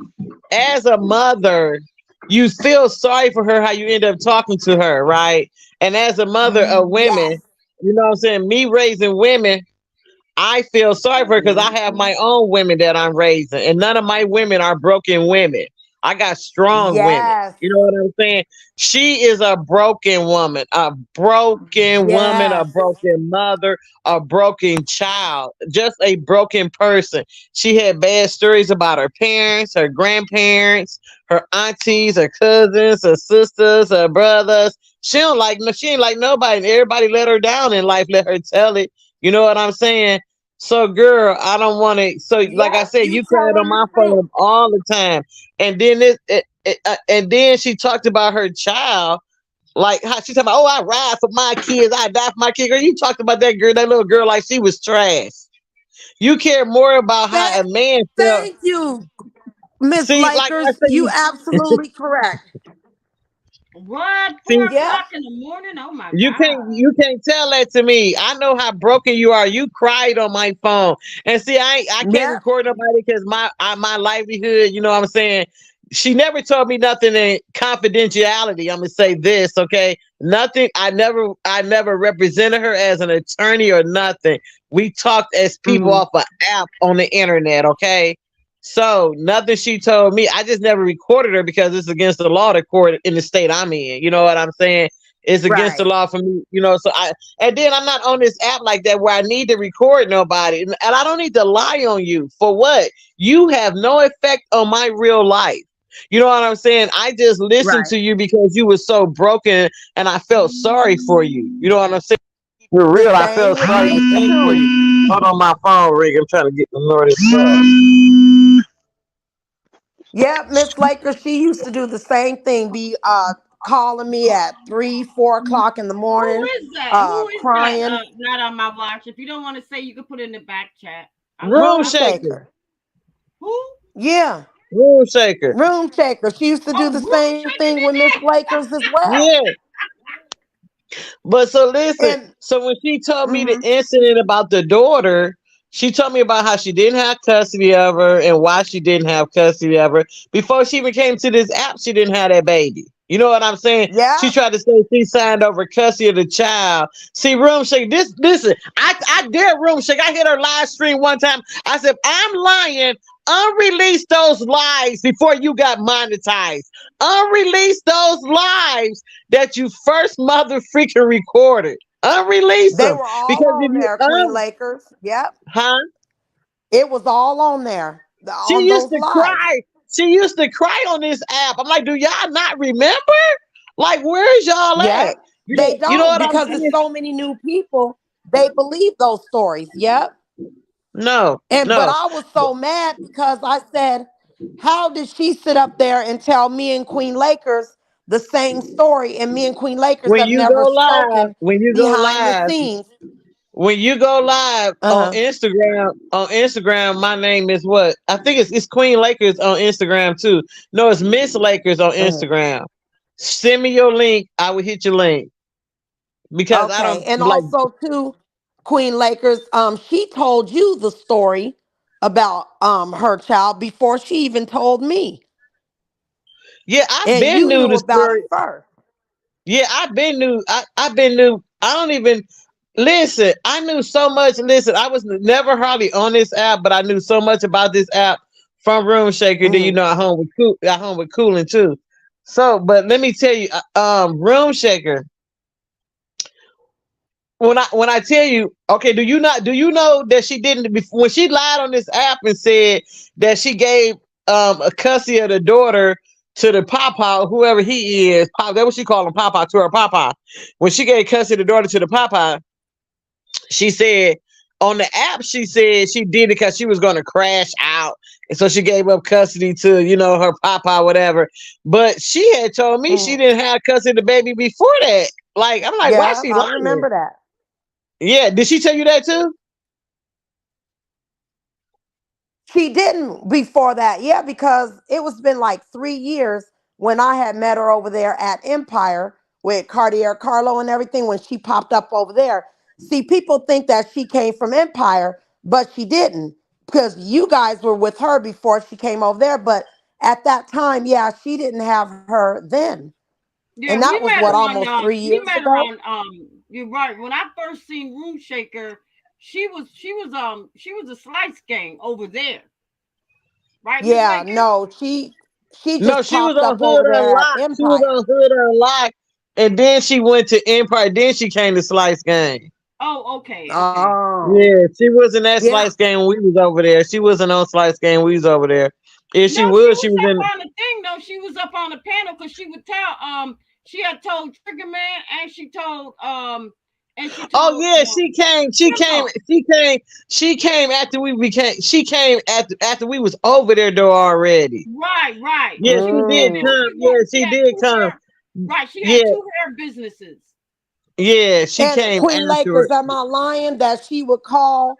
As a mother, you feel sorry for her how you end up talking to her, right? And as a mother of Yes. women, You know what I'm saying? Me raising women, I feel sorry for her because I have my own women that I'm raising, and none of my women are broken women. I got strong women. Yes. You know what I'm saying? She is a Yes. broken mother, a broken child, just a broken person. She had bad stories about her parents, her grandparents, her aunties, her cousins, her sisters, her brothers. She ain't like nobody. And everybody let her down in life, let her tell it. You know what I'm saying? So, girl, I don't want to. So, like I Yep. said, You you cried on telling the my truth. phone all the time, and then and then she talked about her child, like how she talking about, oh, I ride for my kids, I die for my kids. Girl, you talked about that girl, that little girl, like she was trash. You care more about how Thank, a man felt. thank you, Miss See, like I Lakers. said, You absolutely correct. What? see, 4 o'clock Yep. in the morning? Oh my you God. can't tell that to me. I know how broken you are. You cried on my phone, and see, I can't Yep. record nobody because my livelihood. You know what I'm saying? She never told me nothing in confidentiality. I'm gonna say this, okay? Nothing. I never represented her as an attorney or nothing. We talked as people Mhm. off an app on the internet, okay? So nothing she told me. I just never recorded her because it's against the law to court in the state I'm in. You know what I'm saying? It's against the Right. law for me, so and then I'm not on this app like that where I need to record nobody. And I don't need to lie on you. For what? You have no effect on my real life. You know what I'm saying? I just listened Right. to you because you were so broken and I felt sorry for you. You know what I'm saying? For The real, I same felt with sorry me and thank for too. you. Hold on my phone, Rick. I'm trying to get the Lord stuff. Yep, Miss Lakers. She used to do the same thing. Be calling me at 3, 4 o'clock in the Who morning, is that? Who is that? crying. Not on my watch. If you don't want to say, you can put it in the back chat. Room Room shaker. shaker. Who? Yeah. Room shaker. Room shaker. She used to do Oh, the room same shaking thing in with Miss there. Lakers as well. Yeah. But so listen, And so when she told me the mhm. incident about the daughter, she told me about how she didn't have custody of her and why she didn't have custody of her. Before she even came to this app, she didn't have that baby. You know what I'm saying? She Yep, tried to say she signed over custody of the child. See, Room Shake, listen, I dare Room Shake. I hit her live stream one time. I said, I'm lying. Unrelease those lives before you got monetized. Unrelease those lives that you first mother freaking recorded. Unrelease they them were all because if on you there, Queen Lakers. Yep, huh? it was all on there, She on used those to lives. cry. She used to cry on this app. I'm like, do y'all not remember? Like, where's y'all Yep, at? they You know don't what I'm because there's saying? so many new people. They believe those stories. Yep. No, But no. I was so mad because I said, how did she sit up there and tell me and Queen Lakers the same story? And me and Queen Lakers When have you never go live, spoken behind the scenes. Uh-huh. on Instagram, my name is what? I think it's Queen Lakers on Instagram too. No, it's Miss Lakers on Uh-huh. Instagram. Send me your link. I will hit your link because I Okay. don't And like. also too, Queen Lakers, she told you the story about her child before she even told me. Yeah, I've And been you new knew the about it story. first. Yeah, I've been new. I've been new. I don't even listen. I knew so much. Listen, I was never hardly on this app, but I knew so much about this app from Room Shaker that Mhm. I home with at home with Cooling too. So, but let me tell you, Room Shaker. When I tell you, okay, do you know that she didn't when she lied on this app and said that she gave a custody of the daughter to the papa, whoever he is, pop, that's what she called him, papa, to her papa. When she gave custody of the daughter to the papa, she said on the app, she said she did it because she was going to crash out. And so she gave up custody to, her papa, whatever. But she had told me she Mhm. didn't have custody of the baby before that. Like, I'm like, why Yeah, she I lying? remember that. Yeah, did she tell you that too? She didn't before that. Yeah, because it was been like 3 years when I had met her over there at Empire with Cartier Carlo and everything when she popped up over there. See, people think that she came from Empire, but she didn't because you guys were with her before she came over there. But at that time, yeah, she didn't have her then. And Yeah, that was what, almost 3 years we met ago? around You're right. When I first seen Room Shaker, she was a slice gang over there, right, Miss Yeah, Lakers? no, she No, just she was popped on up over Hood there at Unlocked. She was Empire. on Hood Unlocked, and then she went to Empire. Then she came to Slice Gang. Oh, okay, okay. Oh, Yeah, she wasn't at yeah. Slice Gang when we was over there. She wasn't on Slice Gang when we was over there. If No, she she was, she was was in. up on the thing though. She was up on the panel because she would tell she had told Trigger Man and she Oh told yeah, she came. She came. Kimbo. She came. She came after we became. She came after we was over there though already. Right, right. Yeah, Because she she was saying did that Mm. come. Yeah, she she had did two come. hair. Right, she Yeah, had two hair businesses. yeah, she And came Queen afterward. Lakers, am I lying that she would call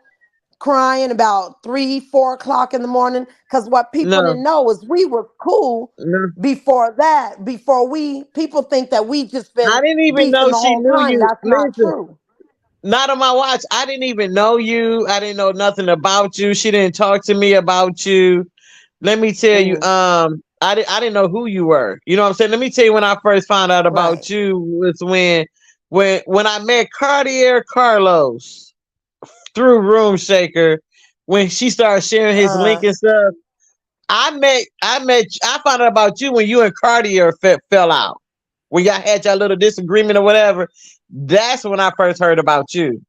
crying about 3, 4 o'clock in the morning? Because what people No, didn't know is we were cool no. before that. Before we people think that we just been I didn't even beefing know the she whole knew time. you. That's not Listen, true. not on my watch. I didn't even know you. I didn't know nothing about you. She didn't talk to me about you. Let me tell you, Mm, I didn't know who you were. You know what I'm saying? Let me tell you when I first found out right. about you was when I met Cartier Carlos through Room Shaker when she started sharing his link Uh, and stuff. I found out about you when you and Cartier fell out. When y'all had your little disagreement or whatever. That's when I first heard about you.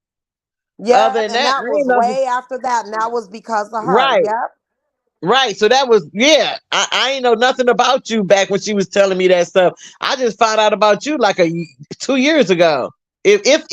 Other yep. than And that, that I ain't was know. way after that. And that was because of her. Right. Yep. Right. So that was, yeah. I ain't know nothing about you back when she was telling me that stuff. I just found out about you like 2 years ago. If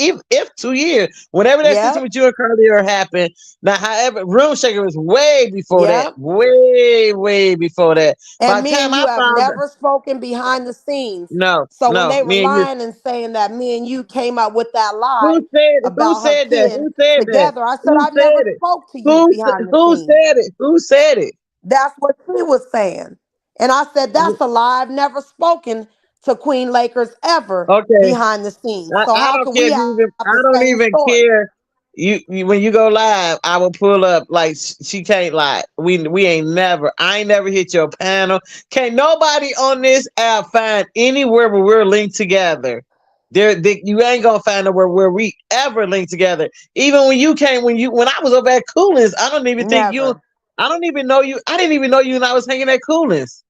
2 years, whenever that situation Yep. with you and Cartier happened. Now, however, Room Shaker was way before that. Yep. Way before that. By And the me time and I you have found never spoken behind the scenes. no, So when no, they were me and you. lying and saying that me and you came up with that Who lie said it? Who about her said that? kid Who said that? together, I said Who I never said it? spoke to you behind the Who scenes. said it? Who said it? That's what she was saying. And I said, that's a lie. I've never spoken to Queen Lakers ever Okay. behind the scenes. So I how don't can care we if have you even. the I same don't even story? care. You when you go live, I will pull up like she can't lie. We ain't never. I ain't never hit your panel. Can't nobody on this app find anywhere where we're linked together. You ain't gonna find nowhere where we ever linked together. Even when you came, when I was over at Coolins, I don't even think you. Never. I don't even know you. I didn't even know you when I was hanging at Coolins.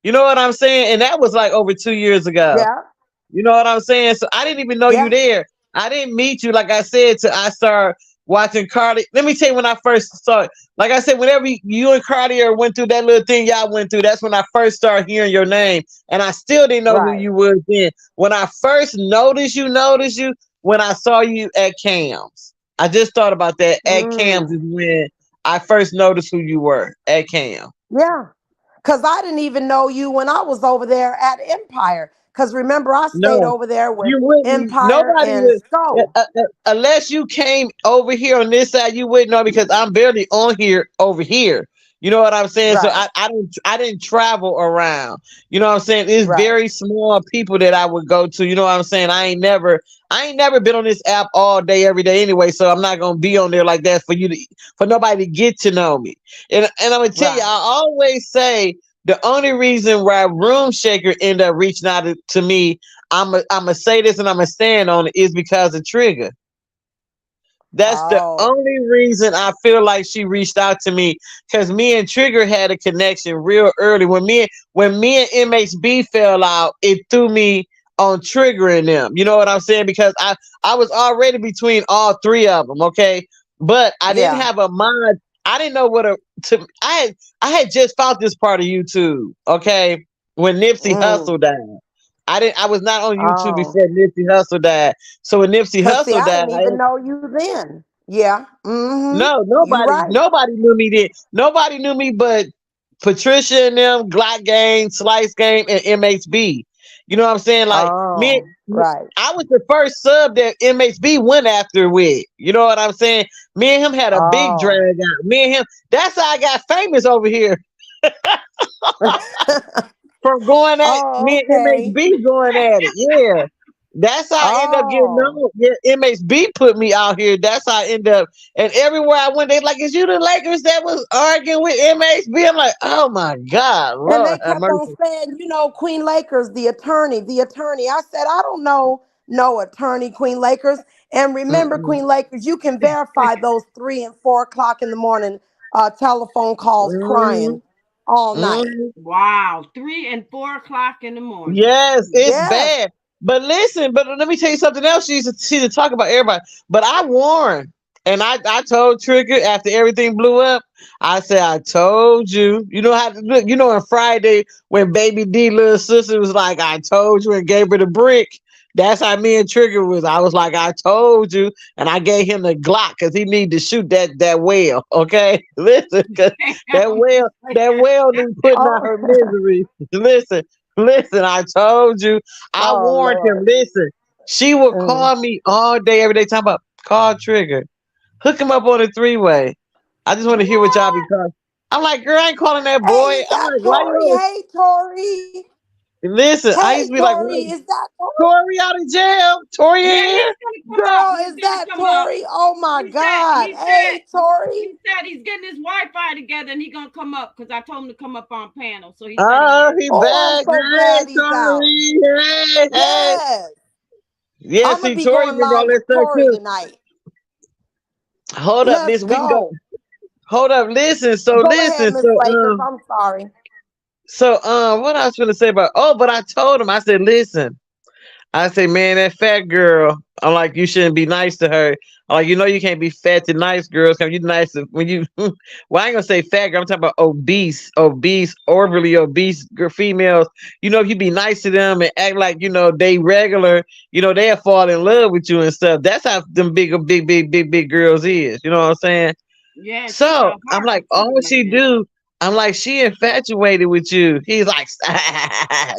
You know what I'm saying? And that was like over 2 years ago. Yeah. You know what I'm saying? So I didn't even know you Yeah. there. I didn't meet you, like I said, till I started watching Cardi. Let me tell you when I first saw it. Like I said, whenever you and Cartier went through that little thing y'all went through, that's when I first started hearing your name. And I still didn't know who Right. you was then. When I first noticed you when I saw you at Cam's. I just thought about that. At Cam's is Mm. when I first noticed who you were at Cam. Yeah. Because I didn't even know you when I was over there at Empire. Because remember, I stayed No, over there with you wouldn't. Empire Nobody and would, Scope. unless you came over here on this side. You wouldn't know because I'm barely on here over here. You know what I'm saying? So Right. I didn't travel around. You know what I'm saying? It's Right. very small people that I would go to. You know what I'm saying? I ain't never been on this app all day every day anyway. So I'm not gonna be on there like that for nobody to get to know me. And I'm gonna tell you, I Right. always say the only reason why Room Shaker ended up reaching out to me, I'm gonna say this and I'm gonna stand on it, is because of Trigger. That's the Oh. only reason I feel like she reached out to me, because me and Trigger had a connection real early. When me and MHB fell out, it threw me on Trigger and them. You know what I'm saying? Because I was already between all three of them. Okay, but I didn't Yeah. have a mind. I didn't know what I had just found this part of YouTube. Okay, when Nipsey Mm. Hussle died. I was not on YouTube Oh. before Nipsey Hussle died. So when Nipsey Cause see, Hussle I died, didn't even know you then. Yeah. Mm-hmm. no, You right. nobody knew me then. Nobody knew me but Patricia and them, Glock Game, Slice Game, and MHB. You know what I'm saying? Like Oh. Right. I was the first sub that MHB went after with. You know what I'm saying? Me and him had a big Oh. drag out. Me and him. That's how I got famous over here from going at Oh, me and okay. MHB going at it. Yeah. That's how I end up getting Oh. known. Yeah, MHB put me out here. That's how I end up. And everywhere I went, they like, is you the Lakers that was arguing with MHB? I'm like, oh my God, And Lord they have kept on mercy. saying, Queen Lakers, the attorney, the attorney. I said, I don't know no attorney, Queen Lakers. And remember, Mm-mm. Queen Lakers, you can verify those 3 and 4 o'clock in the morning telephone calls Mm-hmm. crying all night. Mm-hmm. Wow, 3 and 4 o'clock in the morning. Yes, it's Yes. bad. But listen, but let me tell you something else. She to talk about everybody. But I warned, and I told Trigger after everything blew up. I said, I told you. You know how to look. You know, on Friday when Baby D little sister was like, I told you, and gave her the brick. That's how me and Trigger was. I was like, I told you, and I gave him the Glock because he needed to shoot that whale. Okay, listen, 'cause Damn. that whale need putting out Oh, her misery. Listen. Listen, I told you. I oh warned him. Lord. Listen, she would Mm. call me all day, every day, talking about call Trigger. Hook him up on a three-way. I just want to hear what y'all be What? calling. I'm like, girl, I ain't calling that Hey, boy. is I'm that like, why Tori? you Hey, Tori. listen? I Hey, used to be like, Tori, what? is that Tori? Tori out of jail? Tori Yeah, in he's here? gonna come up. Girl, He's is gonna that come up. Tori? Oh my He said, God. he Hey, said, Tori. he said he's getting his Wi-Fi together and he's gonna come up because I told him to come up on panel. So he said he Oh, is. he Oh, I'm back. so Hey, glad he's out. Tori. Hey, hey. Yes. Yeah, I'm going to see, be Tori going remember all live that with stuff Tori too. tonight. Hold up, Let's listen. We can go. go. Hold up, listen. So Go ahead, listen. Miss Lakers. I'm sorry. What I was gonna say about but I told him, I said, listen, I said, man, that fat girl, I'm like, you shouldn't be nice to her. I'm like, you can't be fat to nice girls. Cause you nice when you well, I ain't gonna say fat girl, I'm talking about obese, overly obese females. If you be nice to them and act like, they regular, they'll fall in love with you and stuff. That's how them big girls is. You know what I'm saying? Yeah, she's So a I'm heart like, to sugar all she man. do, I'm like, she infatuated with you. He's like,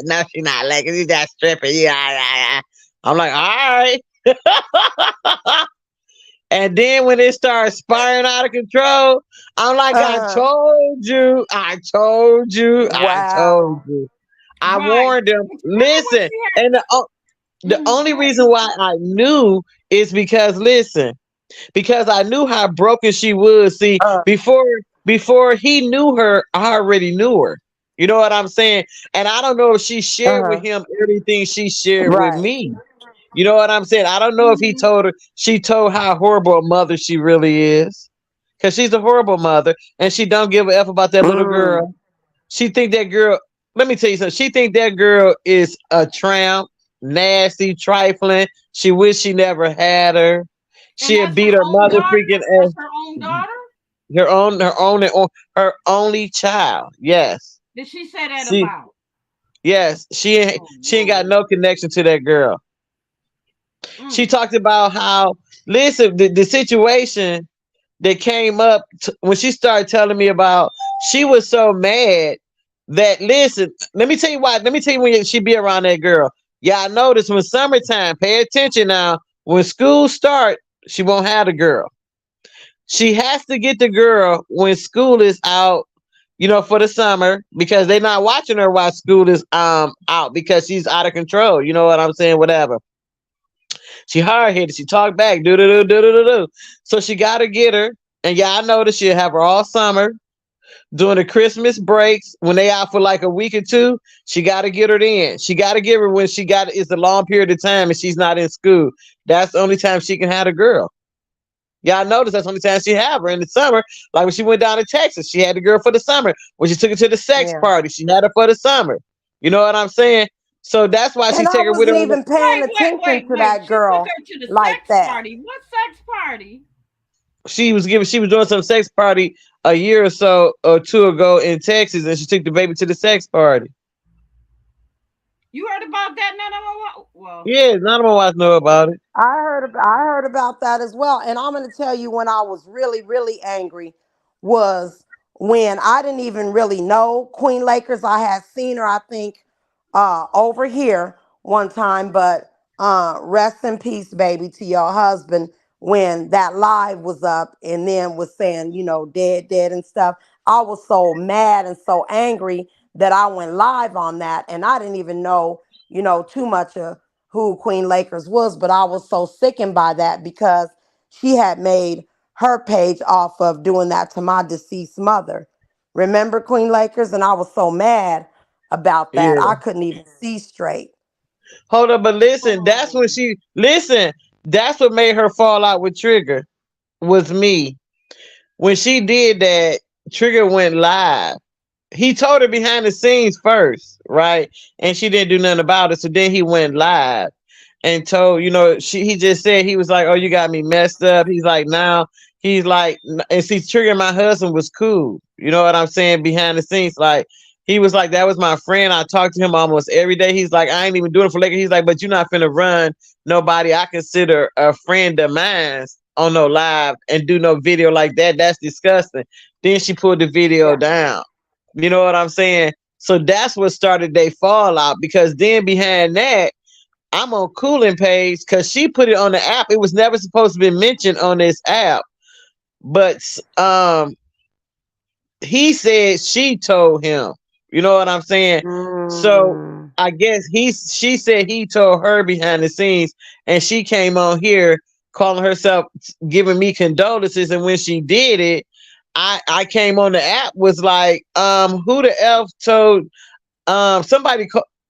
no, she not like it. She just stripping. Yeah, yeah, yeah. I'm like, all right. And then when it starts spiraling out of control, I'm like, I Uh, told you, I told you, I told wow. you. I Right. warned them. But you remember what Listen, she had? and the only Go ahead. reason why I knew is because listen, because I knew how broken she was. See, Uh, before he knew her, I already knew her. You know what I'm saying? And I don't know if she shared with uh-huh. him everything she shared with Right. me. You know what I'm saying? I don't know if he Mhm. told her, she told how horrible a mother she really is. Cause she's a horrible mother and she don't give a F about that little Mm. girl. She think that girl, let me tell you something. She think that girl is a tramp, nasty, trifling. She wish she never had her. And She had that's her beat her own mother daughter. freaking That's ass. her own daughter. Her only child. Yes. Did she say that She, about? yes, Oh she ain't got Lord. no connection to that girl. She Mm. talked about how, listen, the situation that came up when she started telling me about, she was so mad that, listen, let me tell you why. Let me tell you when she be around that girl. Y'all notice when summertime, pay attention now. When school start, she won't have the girl. She has to get the girl when school is out, for the summer because they're not watching her while school is out because she's out of control. You know what I'm saying? Whatever. She hard headed. She talk back. Do do do do do do do. So she got to get her. And y'all notice she'll have her all summer during the Christmas breaks when they out for like a week or two. She got to get her in. She got to give her when it's a long period of time and she's not in school. That's the only time she can have a girl. Y'all notice that's the only time she have her in the summer. Like when she went down to Texas, she had the girl for the summer. When she took her to the sex Yeah. party, she had her for the summer. You know what I'm saying? So that's why she And I take her with her wasn't on the. even paying attention to Wait. that She took girl her to the like sex that. party. What sex party? She was doing some sex party a year or so or two ago in Texas, and she took the baby to the sex party. You heard about that? None of them. Well, Yeah, none of my wives know about it. I heard about that as well. And I'm going to tell you when I was really really angry was when I didn't even really know Queen Lakers. I had seen her, I think, over here one time, but rest in peace, baby, to your husband when that live was up and then was saying, dead and stuff. I was so mad and so angry that I went live on that and I didn't even know, too much of who Queen Lakers was, but I was so sickened by that because she had made her page off of doing that to my deceased mother. Remember Queen Lakers? And I was so mad about that. Yeah. I couldn't even see straight. Hold up, but listen, that's when Oh, she listen. That's what made her fall out with Trigger. Was me when she did that. Trigger went live. He told her behind the scenes first, right? And she didn't do nothing about it. So then he went live and told, he just said, he was like, "Oh, you got me messed up." He's like, now he's like, and see, Trigger, my husband was cool. You know what I'm saying? Behind the scenes, like he was like, that was my friend. I talked to him almost every day. He's like, I ain't even doing it for Lakers. He's like, but you're not finna run nobody I consider a friend of mine on no live and do no video like that. That's disgusting. Then she pulled the video Yeah. down. You know what I'm saying? So that's what started they fallout because then behind that, I'm on cooling page because she put it on the app. It was never supposed to be mentioned on this app, but he said she told him. You know what I'm saying? So Mm. I guess she said he told her behind the scenes, and she came on here calling herself giving me condolences. And when she did it, I came on the app was like, who the elf told somebody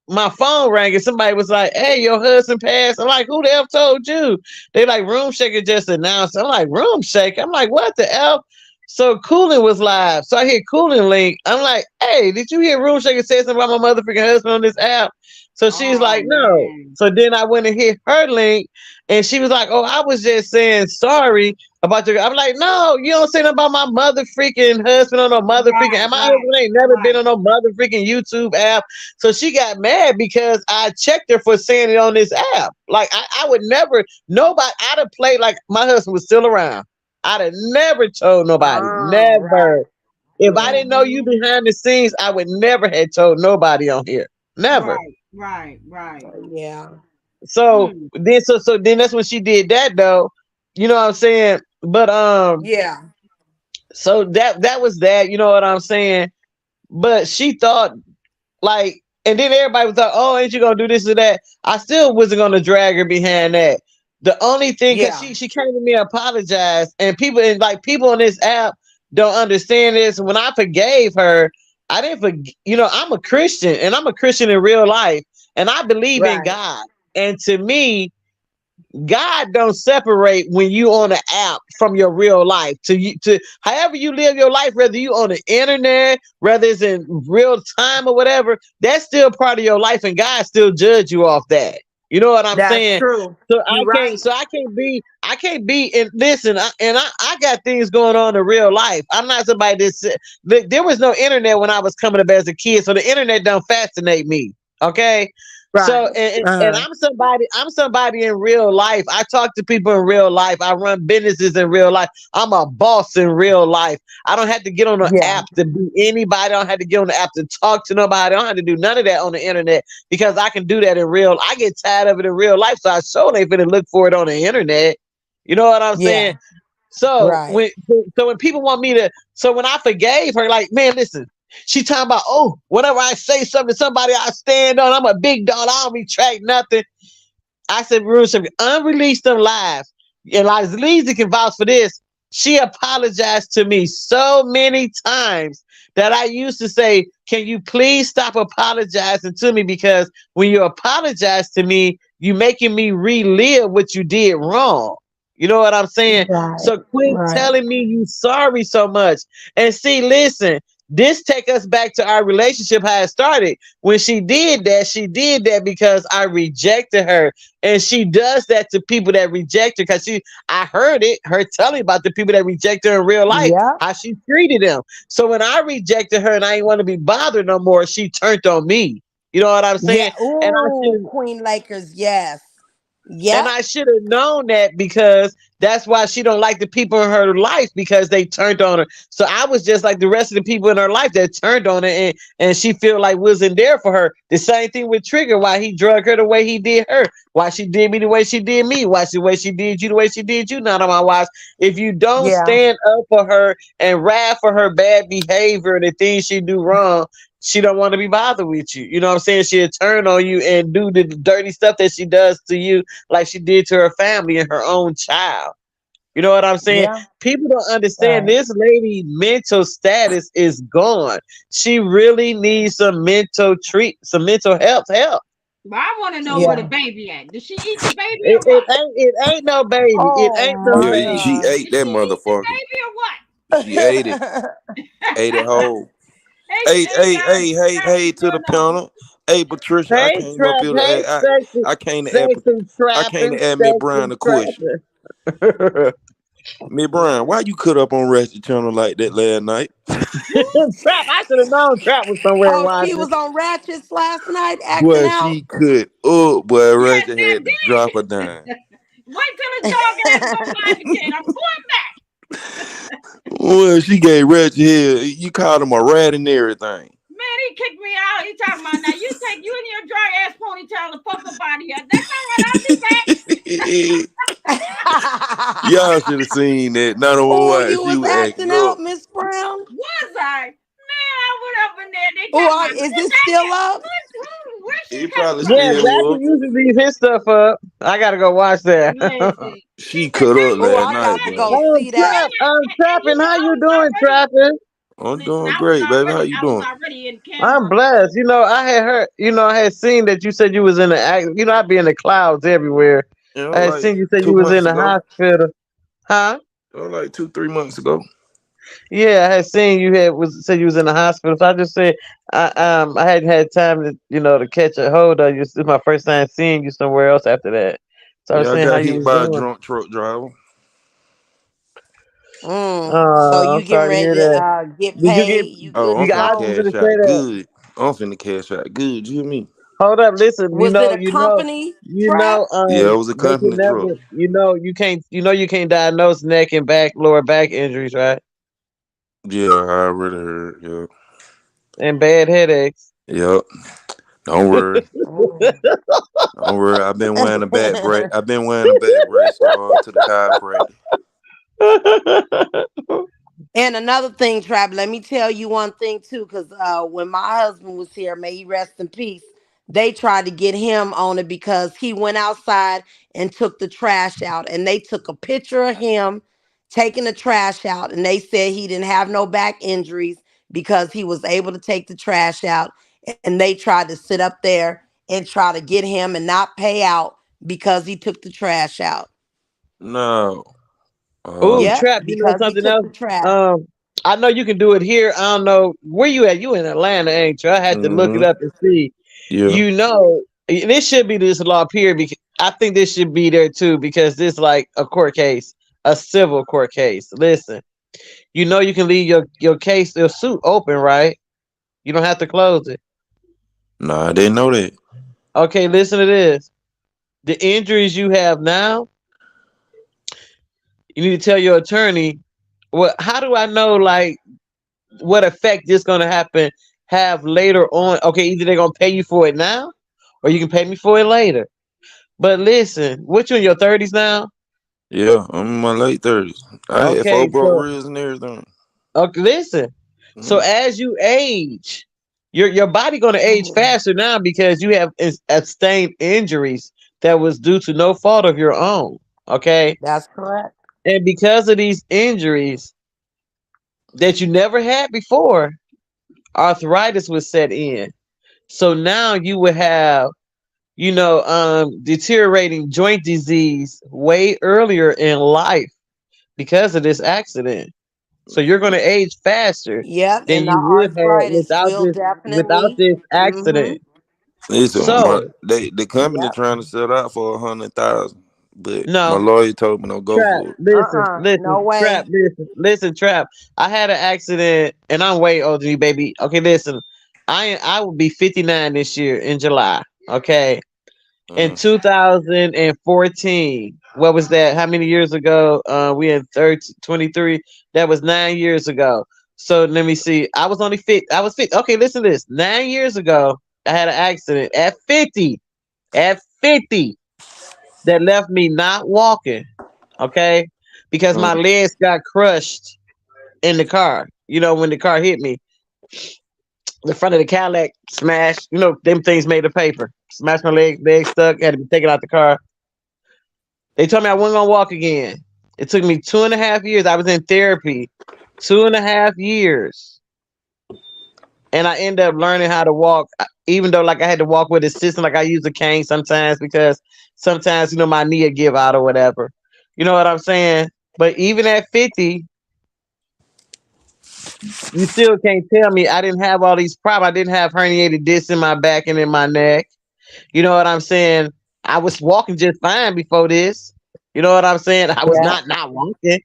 my phone rang and somebody was like, "Hey, your husband passed." I'm like, "Who the F told you?" They like Room Shaker just announced. I'm like, Room Shaker. I'm like, what the F? So Cooling was live. So I hear Cooling link. I'm like, hey, did you hear Room Shaker say something about my motherfucking husband on this app? So she's oh like, no. man. So then I went and hit her link and she was like, oh, I was just saying sorry about your. I'm like, no, you don't say nothing about my mother freaking husband on no mother freaking. Right, And my right, husband ain't never been right. on no mother freaking YouTube app. So she got mad because I checked her for saying it on this app. Like I would never, nobody, I'd have played like my husband was still around. I'd have never told nobody. Oh, right. Never. If I didn't know you Mm-hmm. behind the scenes, I would never have told nobody on here. Never. Right, right, right. Yeah. So Mm. then so then that's when she did that though. You know what I'm saying? But Yeah. so that was that, you know what I'm saying? But she thought like, and then everybody was like, "Oh, ain't you gonna do this or that?" I still wasn't gonna drag her behind that. The only thing, cause Yeah. she came to me and apologized, and people on this app don't understand this. When I forgave her, I didn't forget. I'm a Christian, and I'm a Christian in real life, and I believe in Right. God. And to me, God don't separate when you on an app from your real life. To however you live your life, whether you on the internet, whether it's in real time or whatever, that's still part of your life, and God still judge you off that. You know what I'm That's saying? true. So You right. I can't be. And listen, I got things going on in real life. I'm not somebody there was no internet when I was coming up as a kid, so the internet don't fascinate me. Okay, so Right. and Uh-huh. I'm somebody in real life. I talk to people in real life. I run businesses in real life. I'm a boss in real life. I don't have to get on the Yeah. app to be anybody. I don't have to get on the app to talk to nobody. I don't have to do none of that on the internet because I can do that in real. I get tired of it in real life, so I sure ain't finna look for it on the internet. You know what I'm saying? Yeah. So Right. when people want me to, so when I forgave her, like, man, listen, she talking about, oh, whenever I say something to somebody, I stand on. I'm a big dog. I don't retract nothing. I said, unreleased them live. And like Lizzie can vouch for this. She apologized to me so many times that I used to say, can you please stop apologizing to me? Because when you apologize to me, you making me relive what you did wrong. You know what I'm saying? Right. So quit Right. telling me you sorry so much. And see, listen, this take us back to our relationship, how it started. When she did that because I rejected her. And she does that to people that reject her because I heard her telling about the people that reject her in real life, Yep. how she treated them. So when I rejected her and I didn't want to be bothered no more, she turned on me. You know what I'm Yeah. saying? And I Ooh, should Queen Lakers. Yes. and Yep. I should have known that because that's why she don't like the people in her life because they turned on her. So I was just like the rest of the people in her life that turned on her and she feel like wasn't there for her. The same thing with Trigger, why he drug her the way he did her, why she did me the way she did me, why the way she did you the way she did you, not on my watch. If you don't Yeah. stand up for her and rap for her bad behavior and the things she do wrong, she don't want to be bothered with you. You know what I'm saying? She'll turn on you and do the dirty stuff that she does to you like she did to her family and her own child. You know what I'm saying? Yeah. People don't understand Right. this lady mental status is gone. She really needs some mental health help. But I want to know where the Yeah. baby at. Did she eat the baby It, or it what? ain't it ain't no baby. It Oh ain't no my Yeah, she baby. God. ate Did that she eat the motherfucker. baby or what? She ate it whole. Hey, Hey, hey hey, guys, hey, hey, guys, hey what's to the going on? panel. Hey, Patricia, I Hey came up trap, here to hey sexy, I came to sexy I came trapping, to ask Miss Brown sexy a question. trapping. Miss Brown, why you cut up on Ratchet Channel like that last night? Trap, I should have known Trap was somewhere Oh, she watching. was on Ratchets last night acting Boy, out. she cut up. Boy, Yes, Ratchet that had to drop her did. down. Wait till this dog ass go live again. I'm going back. Well, she gave Ratchet here. You called him a rat and everything. Man, he kicked me out. He talking about now you take you and your dry ass ponytail the fuck up out of here. That's all right. I'll be back. Y'all should have seen that. Not on Oh, why you she was was acting acting out, up. Miss Brown. Was I? Man, I went up in there. They talking Oh, about is Miss it still Hackett. up? Where she It come probably from? Yeah, still Ratchet was. usually leave his stuff up. I gotta go watch that. Listen, she She said, cut up "Take Oh, you last I and your night, got to boy. go husband." see that. Trap, And you trapping. know, How I you was doing, already. trapping? I'm Listen, doing great, baby. How you I was doing? already in I'm camera. blessed. You know, I had heard. You know, I had seen that you said you was in the act. You know, I be in the clouds everywhere. You know, I had like seen you said two you was in months the ago. hospital, huh? Like 2, 3 months ago. Yeah, I had seen you had was said you was in the hospital. So I just said I hadn't had time to to catch a hold of you. This is my first time seeing you somewhere else after that. So I was Yeah, I saying how got you hit was by a doing. drunk truck driver. So you I'm getting sorry to ready hear to that. get Did you get? paid? You Oh, good I'm to You finna got? I was go? gonna cash say out that. good. I'm finna cash out good. You hear me? Hold up, listen. Was it a company trap? Yeah, it was a They can company never. truck. You can't. You can't diagnose neck and back, lower back injuries, right? Yeah, I already heard. Yeah. And bad headaches. Yep. Don't worry. Mm. Don't worry. I've been wearing a back brace. I've been wearing a back brace to the chiropractor. And another thing, Trap, let me tell you one thing too, because when my husband was here, may he rest in peace, they tried to get him on it because he went outside and took the trash out. And they took a picture of him taking the trash out. And they said he didn't have no back injuries because he was able to take the trash out. And they tried to sit up there and try to get him and not pay out because he took the trash out. No. Ooh, Yep, trap. You know because he something took else? the trash. Um, I know you can do it here. I don't know where you at. You in Atlanta, ain't you? I had to look it Mm-hmm. up and see. Yeah. You know, this should be this law period. Because I think this should be there too because this like a court case, a civil court case. Listen, you know you can leave your case, your suit open, right? You don't have to close it. Nah, I didn't know that. Okay, listen to this. The injuries you have now, you need to tell your attorney. Well, how do I know like what effect this gonna have later on? Okay, either they're gonna pay you for it now, or you can pay me for it later. But listen, what you in your 30s now? Yeah, I'm in my late 30s. I had four Okay, broke so ribs and everything. okay, listen. So Mm. as you age, your body gonna age Mhm. faster now because you have sustained injuries that was due to no fault of your own. Okay, That's correct. and because of these injuries that you never had before, arthritis was set in. So now you would have, deteriorating joint disease way earlier in life because of this accident. So you're going to age faster Yep, than and the you would have arthritis will without definitely. this Hmm. accident. Listen, So the company Yep. trying to sell out for 100,000, but my no, lawyer told me don't go trap. for it. No Trap. way. Listen, trap. I had an accident, and I'm way older than you, baby. Okay, listen. I will be 59 this year in July. Okay, in Mm. 2014. What was that? How many years ago? We had 23. That was 9 years ago. So let me see. I was only fit. I was fit. Okay, listen to this. 9 years ago, I had an accident at 50. At 50, that left me not walking. Okay, because my Mm. legs got crushed in the car. You know, when the car hit me, the front of the Cadillac smashed. You know, them things made of paper. Smashed my leg stuck. Had to be taken out the car. They told me I wasn't gonna walk again. It took me 2.5 years. I was in therapy, 2.5 years, and I ended up learning how to walk. even though like I had to walk with assistance, like I use a cane sometimes because sometimes my knee would give out or whatever. You know what I'm saying? But even at 50, you still can't tell me I didn't have all these problems. I didn't have herniated discs in my back and in my neck. You know what I'm saying? I was walking just fine before this. You know what I'm saying? I was Yeah. not walking.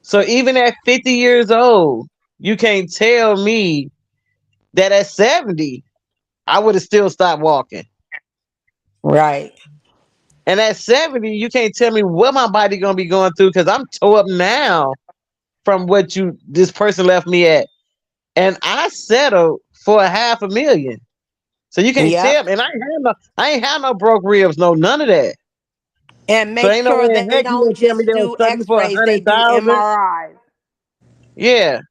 So even at 50 years old, you can't tell me that at 70, I would have still stopped walking. Right. And at 70, you can't tell me what my body gonna be going through because I'm tore up now from what this person left me at. And I settled for $500,000. So you can't Yep. tell me. And I ain't have no broke ribs, no none of that. And So make ain't no sure way in they heck you don't gonna tell me just they was do sucking for x-rays, they do 100,000. MRIs. Yeah.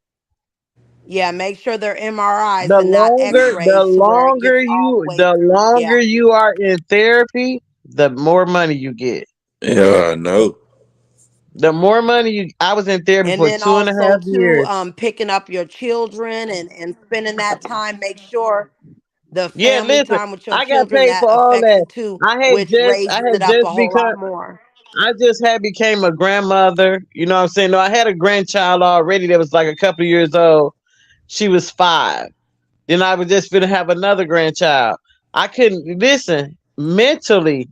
Yeah, make sure they're MRIs The and not longer, the x-rays to where it longer gets all the you, way the through. Yeah. longer you are in therapy, the more money you get. Yeah, I know. The more money I was in therapy And for then two and a also half too, years. picking up your children and spending that time, make sure the Yeah, family listen, time with your I got children paid that for all affects that. it too, I had which just, I raises had it up a just whole become, lot more. I just had became a grandmother. You know what I'm saying? No, I had a grandchild already that was like a couple of years old. She was 5. Then I was just gonna have another grandchild. I couldn't listen mentally.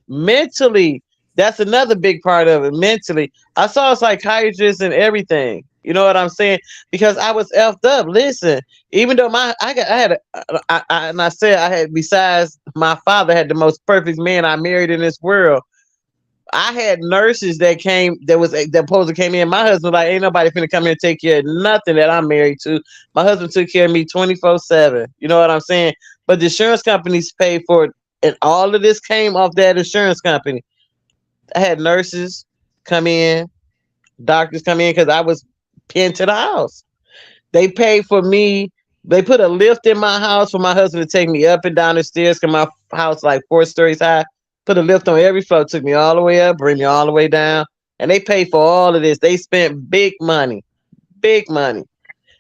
That's another big part of it. Mentally, I saw a psychiatrist and everything. You know what I'm saying? Because I was effed up. Listen, even though and I said I had besides my father had the most perfect man I married in this world. I had nurses that supposed to came in. My husband was like, ain't nobody finna come here and take care of nothing that I'm married to. My husband took care of me 24/7. You know what I'm saying? But the insurance companies paid for it, and all of this came off that insurance company. I had nurses come in, doctors come in because I was pinned to the house. They paid for me. They put a lift in my house for my husband to take me up and down the stairs because my house like 4 stories high. Put a lift on every floor, took me all the way up, bring me all the way down. And they paid for all of this. They spent big money. Big money.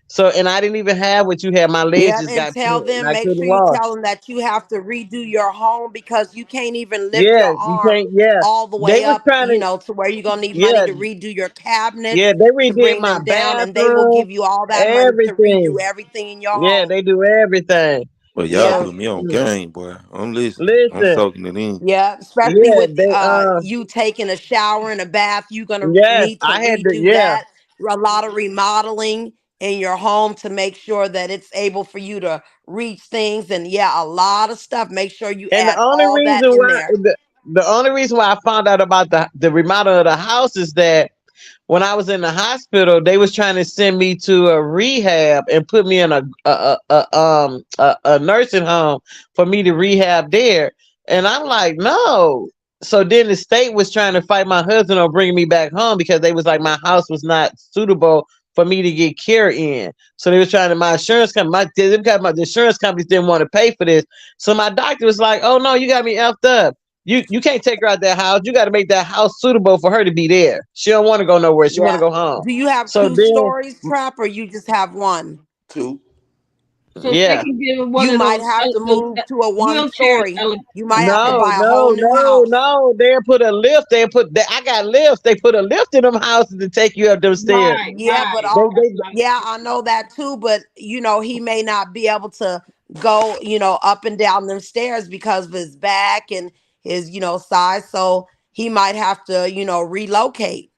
So and I didn't even have what you had. My legs Yeah, just and got tell bent and them, I make couldn't sure you walk. tell them that you have to redo your home because you can't even lift Yeah, your you arm can't, yeah. all the They way was up, trying to, to where you're gonna need money yeah, to redo your cabinets yeah, they to redid bring my them down, and they will bathroom, give you all that money to redo everything. everything in your Yeah, home. they do everything. Well, y'all Yep. So put me on game, boy. I'm listening. I'm listen, soaking it in. Yeah, especially yeah, with they you taking a shower and a bath, you're gonna yes, need to I had to, redo yeah. that. A lot of remodeling in your home to make sure that it's able for you to reach things, and yeah, a lot of stuff. Make sure you And add all that in there. the only reason why I found out about the remodel of the house is that when I was in the hospital, they was trying to send me to a rehab and put me in a nursing home for me to rehab there. And I'm like, no. So then the state was trying to fight my husband on bringing me back home because they was like my house was not suitable for me to get care in. So they was trying to my insurance company, the insurance companies didn't want to pay for this. So my doctor was like, oh no, you got me effed up. You can't take her out that house. You got to make that house suitable for her to be there. She don't want to go nowhere. She want to Yeah. go home. Do you have So two then, stories, Trap, or you just have one? Two. So they yeah, can give one You of might those have to move to a one wheelchair story. You might have to elevators. buy a whole new house. no. They put a lift. I got lifts. They put a lift in them houses to take you up them stairs. Right, Yeah, but right. all That's right. yeah, I know that too. But he may not be able to go, up and down them stairs because of his back and his, size. So he might have to, relocate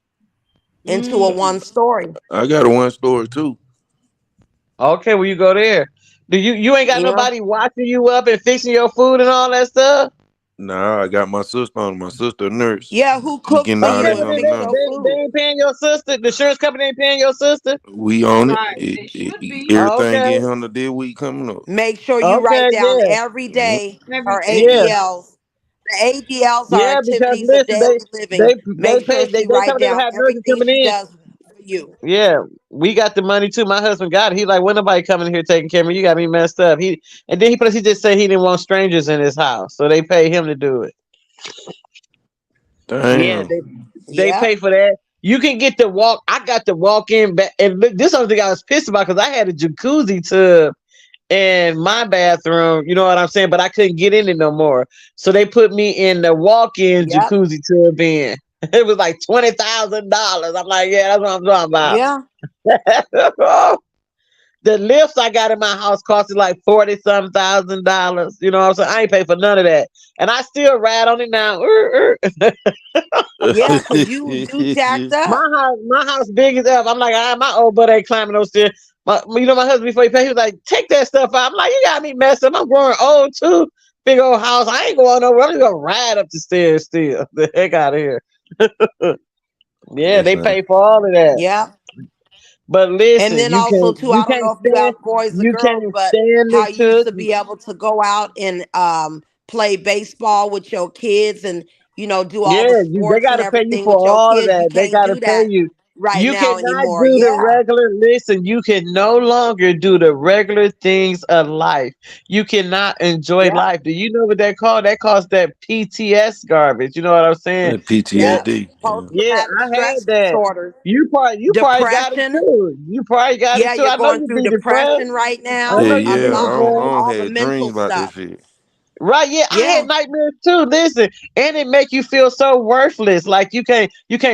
into a Mm. one story. I got a one story too. Okay, well you go there. Do you ain't got Yeah. nobody watching you up and fixing your food and all that stuff? Nah, I got my sister on. My sister a nurse. Yeah, who She cooks getting for all Okay, you that well and hundred fix then your now. they food? ain't paying your sister. The insurance company ain't paying your sister. We own it. Right. They should be Everything Okay, getting handled this week coming up. Make sure you write okay, down yeah, every Yeah. day her everything. yeah. ADLs. The ADLs are Yeah, because activities of listen, daily living. they Make sure pay she they write come there to down have nurses everything coming she in. does for you. Yeah, we got the money too. My husband got it. He like, when nobody coming here taking care of me, you got me messed up. He just said he didn't want strangers in his house, so they pay him to do it. Yeah, Damn. they Yep. pay for that. You can get the walk. I got the walk in back, and look, this is something I was pissed about because I had a jacuzzi tub in my bathroom, you know what I'm saying? But I couldn't get in it no more. So they put me in the walk-in Yep. jacuzzi tub in. It was like $20,000. I'm like, yeah, that's what I'm talking about. Yeah. The lifts I got in my house costed like 40 some $1,000. You know what I'm saying? I ain't pay for none of that. And I still ride on it now. Yeah, because you jacked up. My house big as ever. I'm like, my old butt ain't climbing those stairs. My husband before he paid, he was like, take that stuff out. I'm like, you got me messed up. I'm growing old too. Big old house. I ain't going over. I'm just gonna ride up the stairs still. The heck out of here. Yeah, they Listen, pay for all of that. Yeah. But And listen, then also too, I don't know if you have boys or you girls, can't but stand how the you used to cookie. be able to go out and play baseball with your kids and do all Yeah, the they sports and gotta pay you everything for with your all of kids. You that. They can't gotta do pay that you. right You now cannot anymore. do the Yeah. regular. Listen, you can no longer do the regular things of life. You cannot enjoy Yep. life. Do you know what that called? That calls that PTS garbage. You know what I'm saying? that That Yep. PTSD. Yeah. Post yeah, traumatic I stress had that. disorders, You probably got it depression. too. You probably got it Yeah, too. you're I know going you through be depressed. depression right I Yeah, now. know A you yeah. be lot, I depressed. don't all the have mental dreams about that stuff. shit. Right, yeah, I had Yeah. nightmares too. Listen, and it make you feel so worthless. Like you can't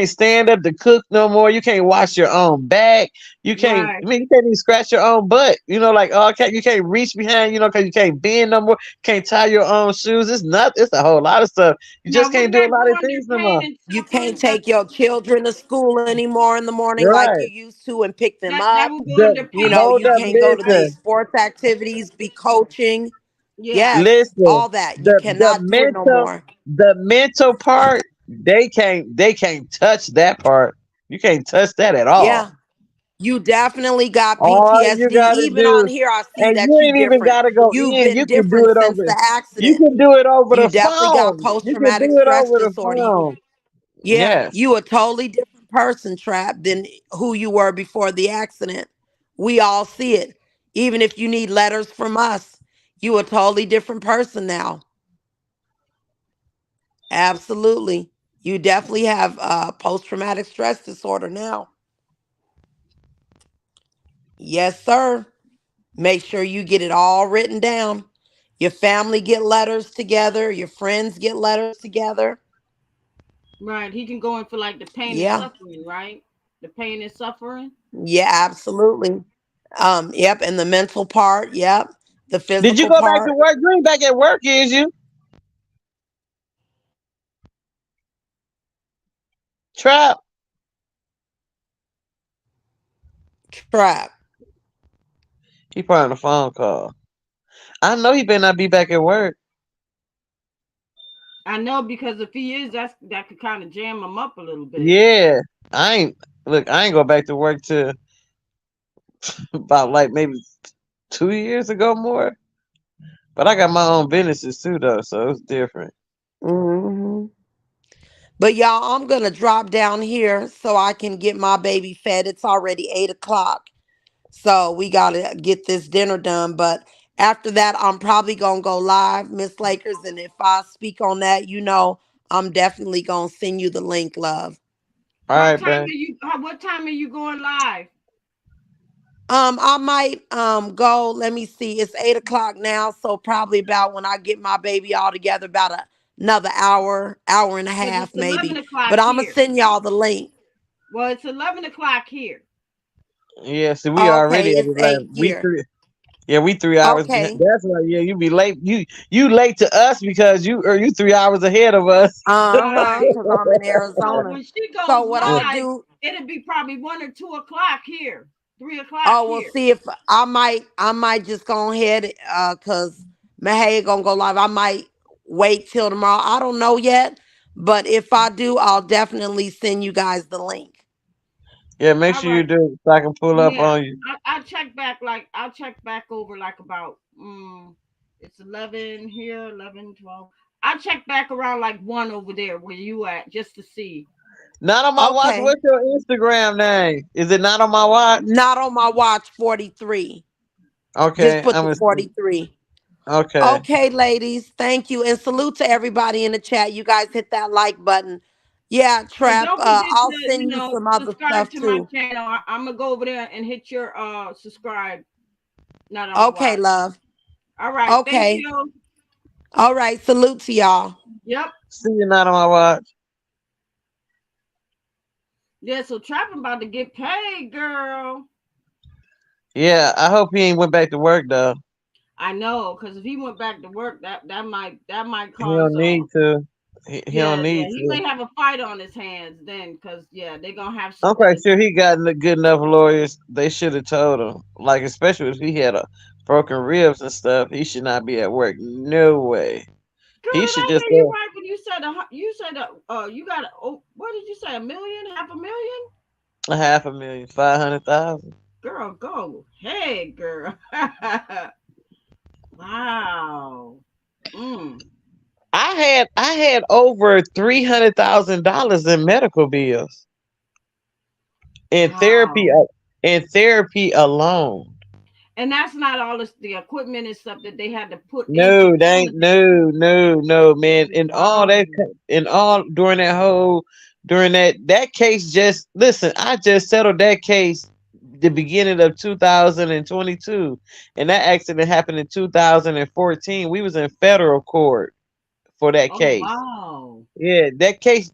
stand up to cook no more. You can't wash your own back. You can't. Right. I mean, you can't even scratch your own butt. You know, like oh, okay, you can't reach behind. You know, because you can't bend no more. Can't tie your own shoes. It's not. It's a whole lot of stuff. You Now, just wouldn't can't do a that lot go of under things no pain more. and You suffering? can't take your children to school anymore in the morning like you Right. used to and pick them That up. will go under pain and Hold You up. can't suffering, go to right? these Listen. sports activities, be coaching. Yeah. Yes, Listen, all that. You the cannot do it no more. mental part, they can't touch that part. You can't touch that at all. Yeah. You definitely got All you PTSD. gotta Even on do, here, I see and you that you ain't even different. gotta go You've in. been You can do different it since over. the You accident. can do it over You the definitely got phone. post You can traumatic do it stress over the disorder. phone. Yeah, Yes. you a totally different person, Trap, than who you were before the accident. We all see it. Even if you need letters from us, you a totally different person now. Absolutely. You definitely have post traumatic stress disorder now. Yes, sir. Make sure you get it all written down. Your family get letters together, your friends get letters together. Right. He can go in for like the pain and Yeah. suffering, right? The pain and suffering. Yeah, absolutely. Yep, and the mental part, yep. The Did you physical go back to part. work? You ain't back at work, is you? Trap. Trap. He probably on a phone call. I know he better not be back at work. I know because if he is, that could kind of jam him up a little bit. Yeah. I ain't look. I ain't go back to work till about like maybe 2 years ago more. But I got my own businesses too, though, so it's different. Hmm. But y'all, I'm gonna drop down here so I can get my baby fed. It's already 8 o'clock. So we gotta get this dinner done. But after that, I'm probably gonna go live, Miss Lakers. And if I speak on that, I'm definitely gonna send you the link, love. All What right, time are man. you? What time are you going live? I might go, let me see, it's 8 o'clock now, so probably about when I get my baby all together, about another hour, hour and a Because half it's 11 maybe. But o'clock I'm gonna here. send y'all the link. Well, it's 11 o'clock here. Yeah, see, we Okay, already at it's the like eight we here. three. Yeah, we 3 hours behind. Okay. That's why. Yeah, you be late. You late to us because you 3 hours ahead of us. Uh-huh, Right. because I'm in So Arizona. when she So goes what I'll live, do, it'll be probably 1 or 2 o'clock here, 3 o'clock oh, we'll here. see if I might just go ahead, because Mahay gonna go live. I might wait till tomorrow. I don't know yet. But if I do, I'll definitely send you guys the link. Yeah, make All sure you right. do it so I can pull up Yeah. on you. I'll check back. Like I'll check back over like about it's 11 here, 11, 12. I'll check back around like 1 over there where you at just to see. Not on my watch. Okay. What's your Instagram name? Is it not on my watch? Not on my watch, 43. Just Okay, put I'm the gonna. 43. Okay. Okay, ladies. Thank you. And salute to everybody in the chat. You guys hit that like button. Yeah, And Trap. don't forget I'll to, send you some other subscribe stuff to my too. channel. I'm gonna go over there and hit your subscribe Not on my Okay, watch. love. All right. Thank Okay. you. All right. Salute to y'all. Yep. See you not on my watch. Yeah, so Trapping about to get paid, girl. Yeah, I hope he ain't went back to work though. I know, because if he went back to work, that might He cause don't need to. He don't yeah, need he to. may have a fight on his hands then, because yeah, they're gonna have I'm something quite to sure he got good enough lawyers. They should have told him. Like, especially if he had a broken ribs and stuff, he should not be at work. No way. Girl, He did should I just hear you go right when you said you got what did you say, a million, half a million? a half a million, 500,000. Girl, go. Hey, girl. Wow. Mm. I had over $300,000 in medical bills in therapy Wow. in therapy alone. And that's not all the equipment and stuff that they had to put into No, they ain't elevate. no, man. And all Wow. that and all during that case just listen, I just settled that case the beginning of 2022. And that accident happened in 2014. We was in federal court for that Oh, case. wow. Yeah, that case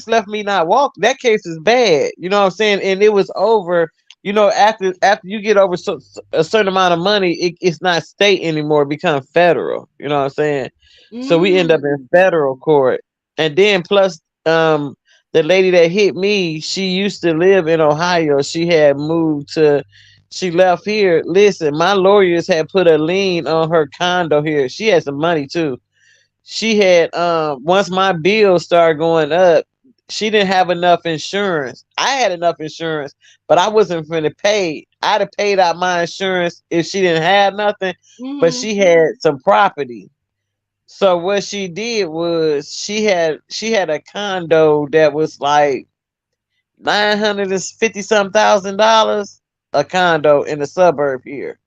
left me not walk. That case is bad. You know what I'm saying? And it was over. After you get over a certain amount of money, it's not state anymore. It becomes federal. You know what I'm saying? So we end up in Mm. federal court, and then plus, the lady that hit me, she used to live in Ohio. She had moved to. She left here. Listen, my lawyers had put a lien on her condo here. She had some money too. She had once my bills started going up, she didn't have enough insurance. I had enough insurance, but I wasn't going to pay. I'd have paid out my insurance if she didn't have nothing, but Mm-hmm. she had some property. So what she did was she had a condo that was like 950 some $1,000, a condo in the suburb here.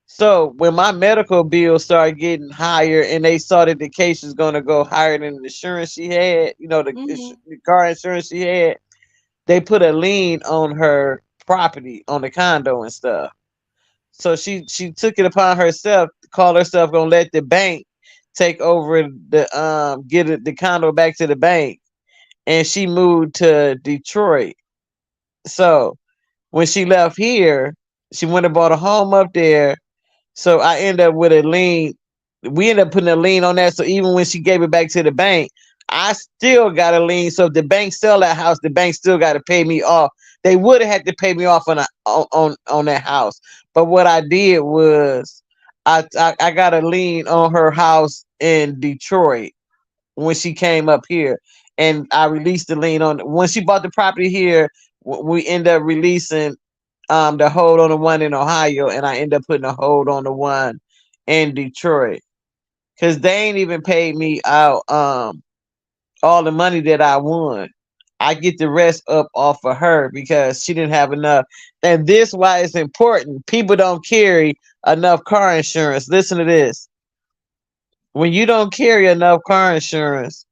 So when my medical bills started getting higher and they saw that the case was going to go higher than the insurance she had, Mm-hmm. the car insurance she had, they put a lien on her property, on the condo and stuff. So she took it upon herself, called herself going to let the bank take over the condo back to the bank, and she moved to Detroit. So when she left here, she went and bought a home up there, so I end up with a lien. We end up putting a lien on that. So even when she gave it back to the bank, I still got a lien. So if the bank sell that house, the bank still got to pay me off. They would have had to pay me off on that house. But what I did was I got a lien on her house in Detroit when she came up here, and I released the lien on when she bought the property here. We end up releasing the hold on the one in Ohio, and I end up putting a hold on the one in Detroit because they ain't even paid me out all the money that I won. I get the rest up off of her because she didn't have enough. And this why it's important. People don't carry enough car insurance. Listen to this. When you don't carry enough car insurance,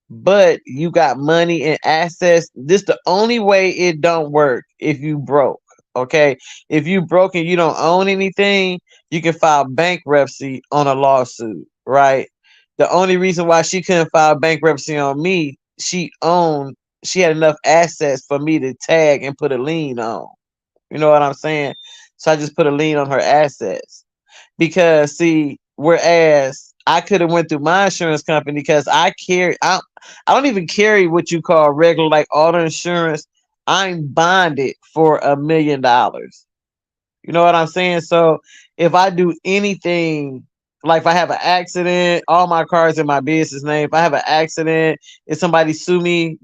but you got money and assets, this the only way it don't work if you broke. Okay, if you broke and you don't own anything, you can file bankruptcy on a lawsuit, right? The only reason why she couldn't file bankruptcy on me, she had enough assets for me to tag and put a lien on. You know what I'm saying? So I just put a lien on her assets because see, whereas I could have went through my insurance company because I don't even carry what you call regular like auto insurance. I'm bonded for $1 million. You know what I'm saying? So if I do anything, like if I have an accident, all my cars in my business name. If I have an accident, if somebody sue me,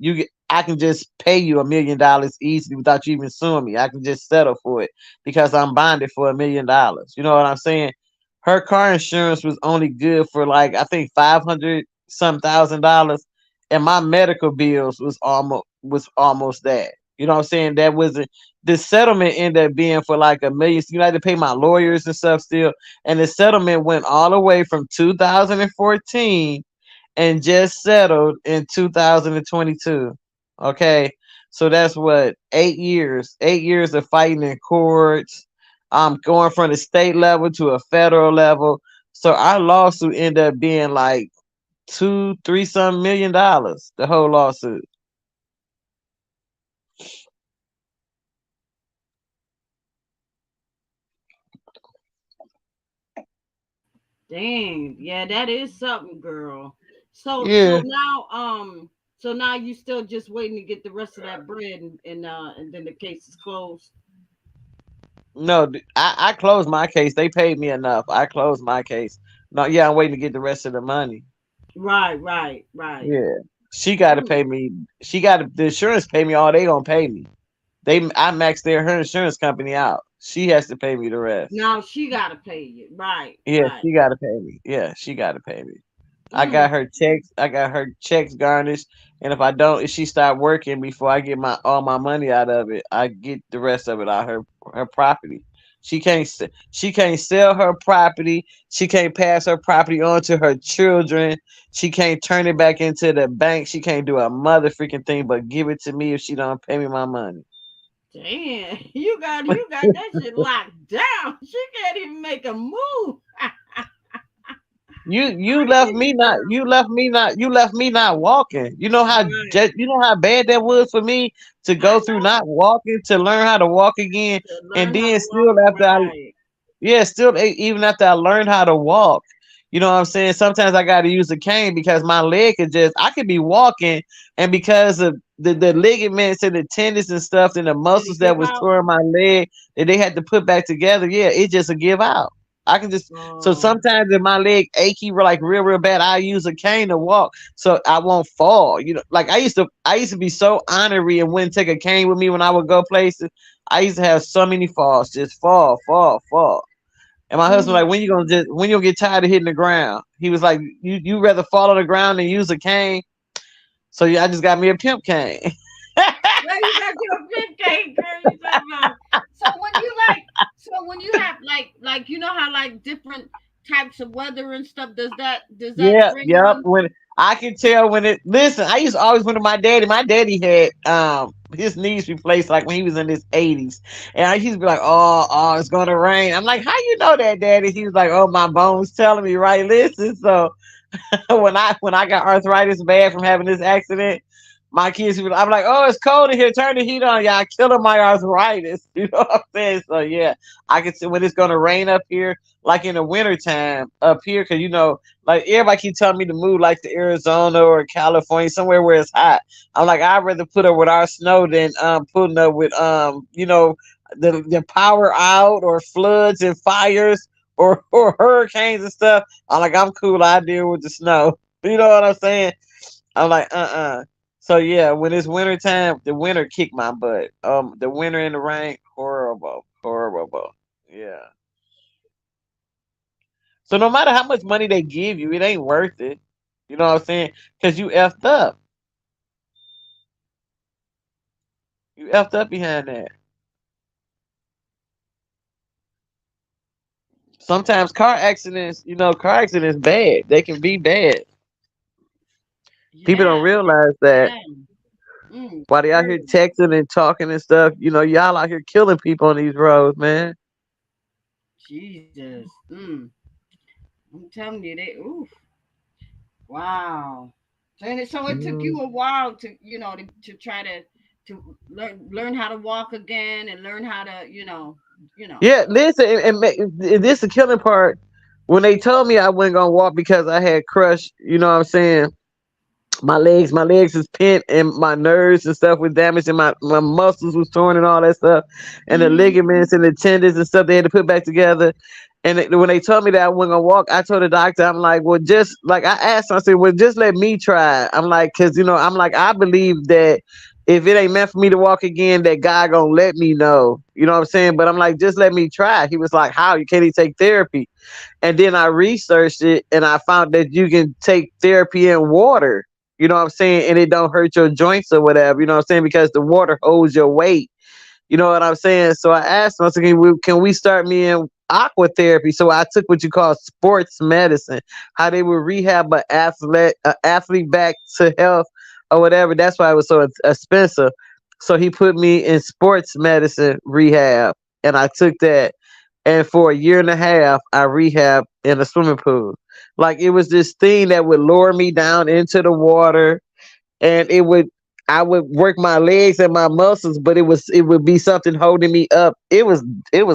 I can just pay you $1 million easily without you even suing me. I can just settle for it because I'm bonded for $1 million. You know what I'm saying? Her car insurance was only good for like I think 500 some $1,000, and my medical bills was almost that. You know what I'm saying? That wasn't the settlement ended up being for like $1 million. You had to pay my lawyers and stuff still. And the settlement went all the way from 2014 and just settled in 2022. Okay. So that's what 8 years of fighting in courts, going from the state level to a federal level. So our lawsuit ended up being like two, three some $1 million. The whole lawsuit. Dang, yeah, that is something, girl. So Yeah. so now you still just waiting to get the rest of that bread and then the case is closed. No, I closed my case. They paid me enough. I closed my case. No, yeah, I'm waiting to get the rest of the money. Right, right, right. Yeah. She got to pay Mm. me. She got to, the insurance pay me all they gonna pay me. I maxed her insurance company out. She has to pay me the rest. Now she gotta pay you. Right, Yeah, right. she got to pay me. Yeah, she got to pay me. I got Mm. her checks. I got her checks garnished, and if I don't, if she start working before I get my all my money out of it, I get the rest of it out her property. She can't sell her property. She can't pass her property on to her children. She can't turn it back into the bank. She can't do a mother freaking thing but give it to me if she don't pay me my money. Damn, you got that shit locked down. She can't even make a move. You I left get me you, not girl. you left me not you left me not walking. Right. You know how bad that was for me to I go through know. not walking to learn how to walk again, To and learn how then to walk still after I right. yeah, still even after I learned how to walk, you know what I'm saying? Sometimes I got to use a cane because my leg could just, I could be walking, and because of the ligaments and the tendons and stuff and the It'll muscles that give was out. touring my leg that they had to put back together, yeah, it just would give out. I can just, so Oh. sometimes if my leg achy like real bad, I use a cane to walk so I won't fall. You know, like I used to be so ornery and wouldn't take a cane with me when I would go places. I used to have so many falls, just fall. And my husband like, Mm. when you gonna get tired of hitting the ground? He was like, you rather fall on the ground than use a cane. So yeah, I just got me a pimp cane. Well, you got your big cake, girl. You talking about? So when you so when you have you know how like different types of weather and stuff, does that Yeah, bring yep. on? When I can tell when it listen, I used to always wonder my daddy. My daddy had his knees replaced like when he was in his 80s. And I used to be like, oh, it's gonna rain. I'm like, how you know that, daddy? He was like, oh, my bones telling me, right? Listen, so when I got arthritis bad from having this accident, my kids would, I'm like, oh, it's cold in here. Turn the heat on, y'all. Killing my arthritis. You know what I'm saying? So yeah, I can see when it's gonna rain up here, like in the wintertime up here, because you know, like everybody keep telling me to move like to Arizona or California, somewhere where it's hot. I'm like, I'd rather put up with our snow than putting up with the power out or floods and fires or hurricanes and stuff. I'm like, I'm cool. I deal with the snow. You know what I'm saying? I'm like, So yeah, when it's winter time, the winter kick my butt. The winter and the rain, horrible. Yeah. So no matter how much money they give you, it ain't worth it. You know what I'm saying? Because you effed up. You effed up behind that. Sometimes car accidents bad. They can be bad. People don't Yeah, realize that. yeah. Mm, While they out here true. texting and talking and stuff, y'all out here killing people on these roads, man. Jesus. I'm telling you, wow. So it took Mm. you a while to try to learn how to walk again and learn how to you know. Yeah, listen, and this the killing part. When they told me I wasn't gonna walk because I had crushed, you know what I'm saying? My legs is pent and my nerves and stuff was damaged and my muscles was torn and all that stuff. And the Hmm. ligaments and the tendons and stuff they had to put back together. And when they told me that I wasn't gonna walk, I told the doctor, I'm like, well, just like I asked him, I said, well, just let me try. I'm like, cause I'm like, I believe that if it ain't meant for me to walk again, that God gonna let me know. You know what I'm saying? But I'm like, just let me try. He was like, how? You can't even take therapy. And then I researched it and I found that you can take therapy in water. You know what I'm saying? And it don't hurt your joints or whatever. You know what I'm saying? Because the water holds your weight. You know what I'm saying? So I asked him, I said, can we start me in aqua therapy? So I took what you call sports medicine, how they would rehab an athlete back to health or whatever. That's why it was so expensive. So he put me in sports medicine rehab, and I took that. And for a year and a half, I rehabbed in a swimming pool. Like it was this thing that would lower me down into the water, and I would work my legs and my muscles, but it would be something holding me up. It was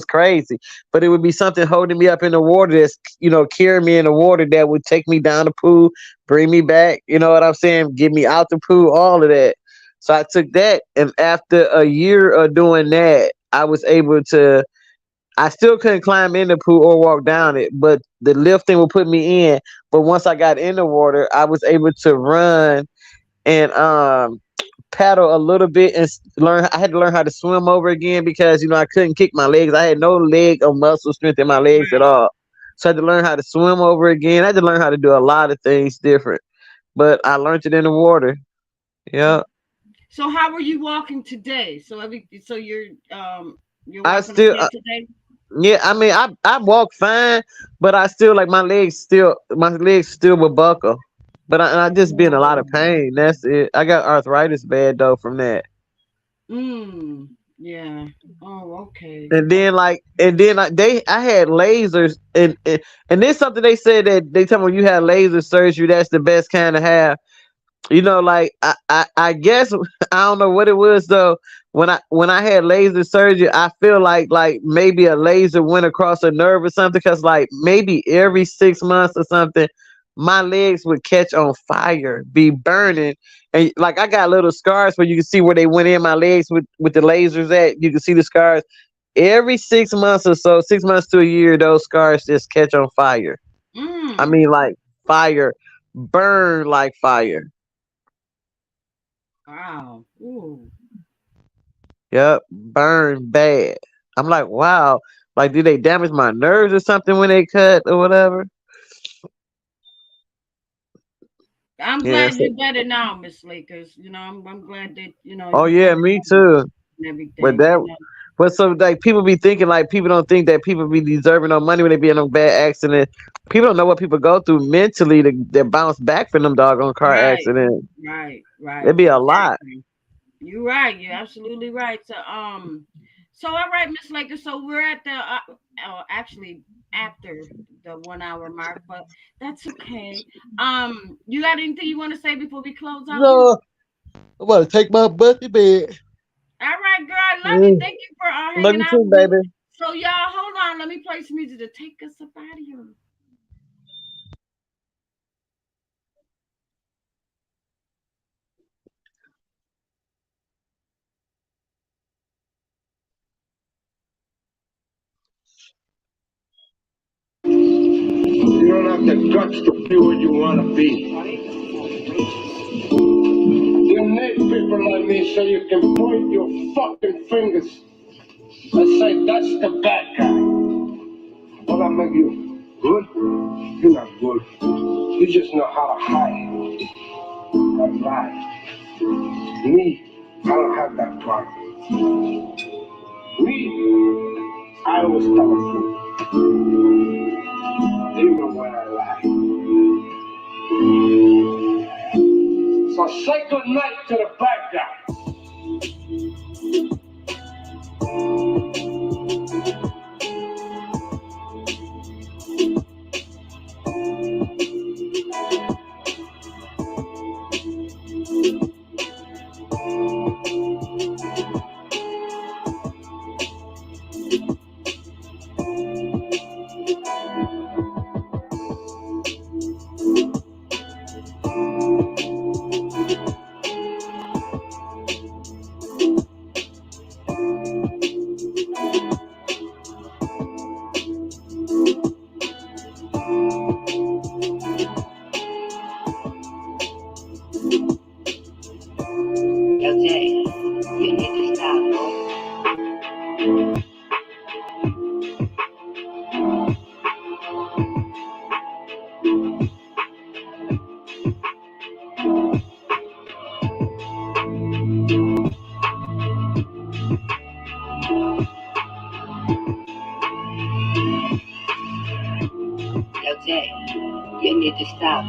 crazy, but it would be something holding me up in the water that's carrying me in the water that would take me down the pool, bring me back. You know what I'm saying? Get me out the pool, all of that. So I took that, and after a year of doing that, I was able to. I still couldn't climb in the pool or walk down it, but the lifting would put me in. But once I got in the water, I was able to run and paddle a little bit and learn. I had to learn how to swim over again because I couldn't kick my legs. I had no leg or muscle strength in my legs at Right. all. So I had to learn how to swim over again. I had to learn how to do a lot of things different, but I learned it in the water. Yeah. So how are you walking today? So you're I walking still, okay today? yeah. I mean, I walk fine, but I still like my legs still will buckle. But I just be in a lot of Oh. pain. That's it. I got arthritis bad though from that. Yeah. Oh, okay. And Oh, then I had lasers and there's something they said that they tell me when you have laser surgery, that's the best kind to have. Like I guess I don't know what it was though. When I had laser surgery, I feel like maybe a laser went across a nerve or something, because like maybe every 6 months or something, my legs would catch on fire, be burning. And like I got little scars where you can see where they went in my legs with the lasers at. You can see the scars. Every 6 months or so, 6 months to a year, those scars just catch on fire. I mm, mean, like fire, burn like fire. wow. Ooh. Yep, burn bad. I'm like, wow. Like, did they damage my nerves or something when they cut or whatever? I'm Yeah. glad you're better now, Miss Lakers. I'm glad that Oh you're yeah, feeling me better too. and But everything. that, but so like people be thinking like people don't think that people be deserving of money when they be in a bad accident. People don't know what people go through mentally to bounce back from them doggone car Right, accidents. right, It be a lot. exactly. You're right. You're absolutely right. So all right, Miss Lakers. So we're at the actually after the 1 hour mark, but that's okay. You got anything you want to say before we close out? No, I'm about to take my butt to bed. All right, girl. I love you. Mm. Thank you for Love hanging you out too, with me. baby. So y'all, hold on. Let me play some music to take us up out of here. You don't have the guts to be what you want to be. You need people like me so you can point your fucking fingers and say, that's the bad guy. Will that make you good? You're not good. You just know how to hide and lie. Me, I don't have that problem. Me, I always tell the truth, even when I lie. So say good night to the bad guy. LJ, you need to stop, bro. LJ, you need to stop.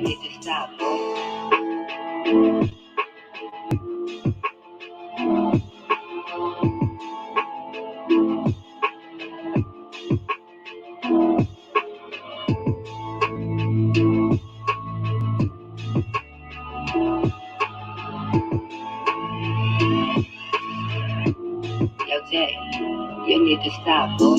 need to stop, boy. Yo, Jay, you need to stop, boy.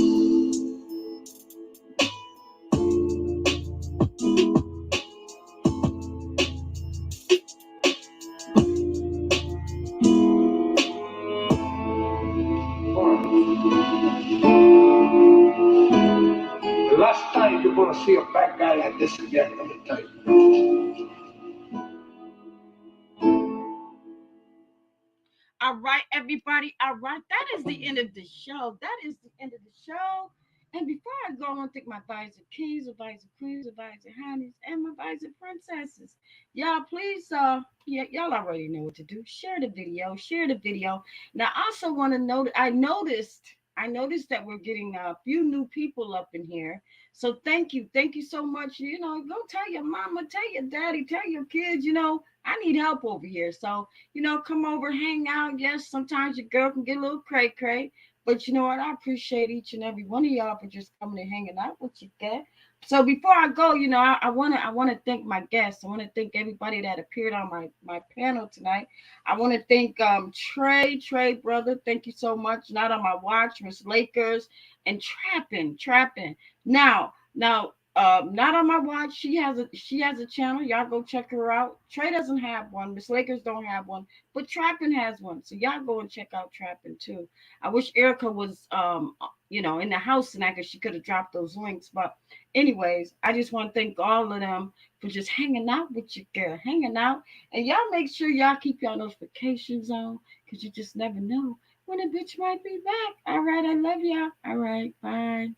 The last time you're gonna see a bad guy like this again, let me tell you. All right, everybody. All right, that is the end of the show. That is the end of the show. And before I go, I want to thank my advisor kings, advisor queens, advisor honeys, and my advisor princesses. Y'all, please, yeah, y'all already know what to do. Share the video. Share the video. Now, I also want to note, I noticed that we're getting a few new people up in here. So thank you so much. You know, go tell your mama, tell your daddy, tell your kids. You know, I need help over here. So come over, hang out. Yes, sometimes your girl can get a little cray cray, but you know what? I appreciate each and every one of y'all for just coming and hanging out with you, guys. So before I go, I wanna thank my guests. I want to thank everybody that appeared on my panel tonight. I want to thank Trey brother. Thank you so much. Not on my watch, Miss Lakers and Trapping. Now, not on my watch. She has a channel. Y'all go check her out. Trey doesn't have one. Miss Lakers don't have one, but Trapping has one. So y'all go and check out Trapping too. I wish Erica was in the house tonight because she could have dropped those links. But anyways, I just want to thank all of them for just hanging out with you, girl, hanging out. And y'all make sure y'all keep y'all notifications on because you just never know when a bitch might be back. All right, I love y'all. All right, bye.